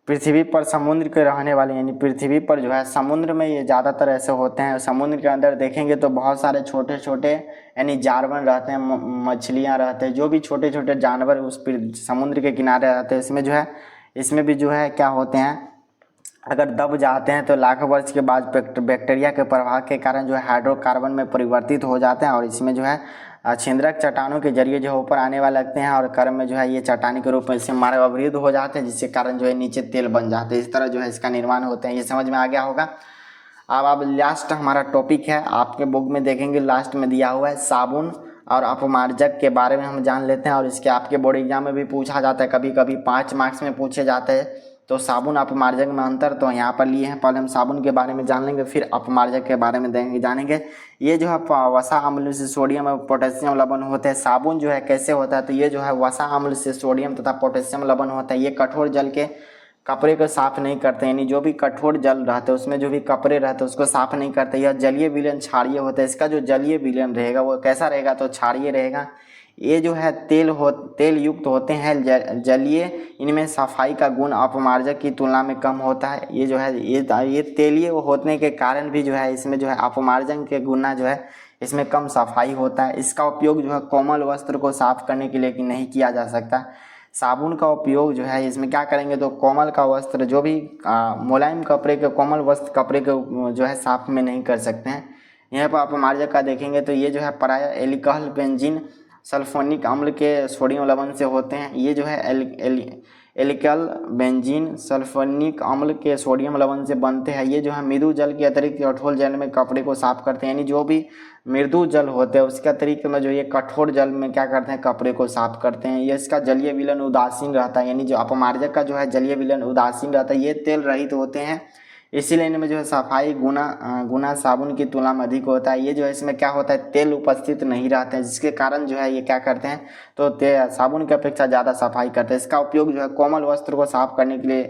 Speaker 1: पृथ्वी पर समुद्र के रहने वाले, यानी पृथ्वी पर जो है समुद्र में ये ज़्यादातर ऐसे होते हैं। समुद्र के अंदर देखेंगे तो बहुत सारे छोटे छोटे यानी जानवर रहते हैं, मछलियाँ रहते हैं, जो भी छोटे छोटे जानवर उस समुद्र के किनारे रहते हैं। इसमें जो है इसमें भी जो है क्या होते हैं, अगर दब जाते हैं तो लाखों वर्ष के बाद बैक्टीरिया के प्रभाव के कारण जो है हाइड्रोकार्बन में परिवर्तित हो जाते हैं और इसमें जो है छिंदरक चट्टानों के जरिए जो ऊपर आने वाले लगते हैं और क्रम में जो है ये चट्टानी के रूप में इससे मार्ग अवरुद्ध हो जाते हैं, जिसके कारण जो है नीचे तेल बन जाते हैं। इस तरह जो है इसका निर्माण होते हैं। ये समझ में आ गया होगा। अब लास्ट हमारा टॉपिक है, आपके बुक में देखेंगे लास्ट में दिया हुआ है साबुन और अपमार्जक के बारे में हम जान लेते हैं। और इसके आपके बोर्ड एग्जाम में भी पूछा जाता है, कभी कभी 5 मार्क्स में पूछे जाते हैं। तो साबुन अपमार्जक में अंतर तो यहाँ पर लिए हैं। पहले हम साबुन के बारे में जान लेंगे, फिर अपमार्जक के बारे में जानेंगे। ये जो है वसा अम्ल से सोडियम और पोटेशियम लवण होते हैं। साबुन जो है कैसे होता है, तो ये जो है वसा अम्ल से सोडियम तथा पोटेशियम लवण होता है। ये कठोर जल के कपड़े को साफ नहीं करते, यानी जो भी कठोर जल रहते हैं उसमें जो भी कपड़े रहते हैं उसको साफ नहीं करते। यह जलीय विलयन क्षारीय होता है। इसका जो जलीय विलयन रहेगा वो कैसा रहेगा, तो क्षारीय रहेगा। ये जो है तेल युक्त होते हैं जलीय, इनमें सफाई का गुण अपमार्जक की तुलना में कम होता है। ये जो है ये तेलीय होने के कारण भी जो है इसमें जो है अपमार्जन के गुना जो है इसमें कम सफाई होता है। इसका उपयोग जो है कोमल वस्त्र को साफ करने के लिए नहीं किया जा सकता। साबुन का उपयोग जो है इसमें क्या करेंगे, तो कोमल का वस्त्र, जो भी मुलायम कपड़े के कोमल वस्त्र कपड़े के जो है साफ में नहीं कर सकते हैं। यहाँ पर अपमार्जक का देखेंगे तो ये जो है प्राय एल्कोहल बेंजीन सल्फोनिक अम्ल के सोडियम लवण से होते हैं। ये जो है एल्कोहल बेंजीन सल्फोनिक अम्ल के सोडियम लवण से बनते हैं। ये जो है मृदु जल के अतिरिक्त कठोर जल में कपड़े को साफ करते हैं, यानी जो भी मृदु जल होते हैं उसके अतिरिक्त में जो ये कठोर जल में क्या करते हैं, कपड़े को साफ करते हैं। ये इसका जलीय विलयन उदासीन रहता है, यानी जो अपमार्जक का जो है जलीय विलयन उदासीन रहता है। ये तेल रहित होते हैं, इसीलिए इनमें जो है सफाई गुना साबुन की तुलना में अधिक होता है। ये जो है इसमें क्या होता है, तेल उपस्थित नहीं रहते हैं, जिसके कारण जो है ये क्या करते हैं, तो साबुन की अपेक्षा ज़्यादा सफाई करते हैं। इसका उपयोग जो है कोमल वस्त्र को साफ करने के लिए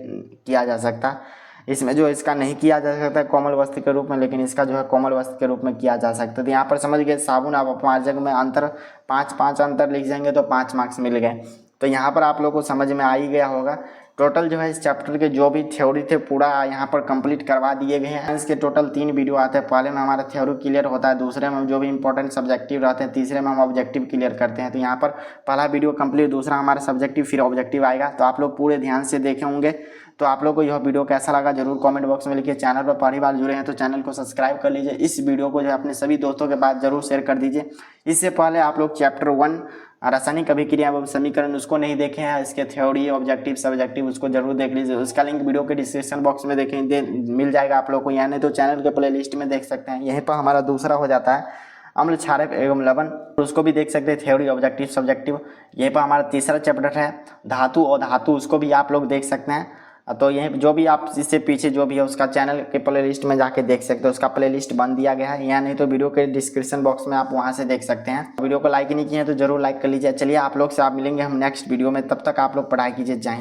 Speaker 1: किया जा सकता है। इसमें जो इसका नहीं किया जा सकता है कोमल वस्त्र के रूप में, लेकिन इसका जो है कोमल वस्त्र के रूप में किया जा सकता है। तो यहाँ पर समझ गए साबुन और अपमार्जक में अंतर 5 अंतर लिख जाएंगे तो 5 मार्क्स मिल गए। तो यहाँ पर आप लोग को समझ में आ ही गया होगा। टोटल जो है इस चैप्टर के जो भी थ्योरी थे पूरा यहाँ पर कंप्लीट करवा दिए गए हैं। इसके टोटल 3 वीडियो आते हैं। पहले में हमारा थ्योरी क्लियर होता है, दूसरे में जो भी इंपॉर्टेंट सब्जेक्टिव रहते हैं, तीसरे में हम ऑब्जेक्टिव क्लियर करते हैं। तो यहाँ पर पहला वीडियो कंप्लीट, दूसरा हमारा सब्जेक्टिव, फिर ऑब्जेक्टिव आएगा। तो आप लोग पूरे ध्यान से देखे होंगे। तो आप लोग को यह वीडियो कैसा लगा जरूर कमेंट बॉक्स में लिखिए। चैनल पर पहली बार जुड़े हैं तो चैनल को सब्सक्राइब कर लीजिए। इस वीडियो को जो है अपने सभी दोस्तों के पास जरूर शेयर कर दीजिए। इससे पहले आप लोग चैप्टर 1 रासायनिक अभिक्रिया एवं समीकरण उसको नहीं देखे हैं, इसके थ्योरी ऑब्जेक्टिव सब्जेक्टिव उसको जरूर देख लीजिए। उसका लिंक वीडियो के डिस्क्रिप्शन बॉक्स में मिल जाएगा आप लोग को, यानी तो चैनल के प्ले लिस्ट में देख सकते हैं। यहीं पर हमारा दूसरा हो जाता है अम्ल क्षारक एवं लवण, उसको भी देख सकते हैं, थ्योरी ऑब्जेक्टिव सब्जेक्टिव। यहीं पर हमारा तीसरा चैप्टर है धातु और धातु, उसको भी आप लोग देख सकते हैं। तो यहीं जो भी आप इससे पीछे जो भी है उसका चैनल के प्ले लिस्ट में जाके देख सकते हो, उसका प्ले लिस्ट बन दिया गया है, या नहीं तो वीडियो के डिस्क्रिप्शन बॉक्स में आप वहां से देख सकते हैं। वीडियो को लाइक नहीं किए तो जरूर लाइक कर लीजिए। चलिए आप लोग से आप मिलेंगे हम नेक्स्ट वीडियो में, तब तक आप लोग पढ़ाई कीजिए। जय हिंद।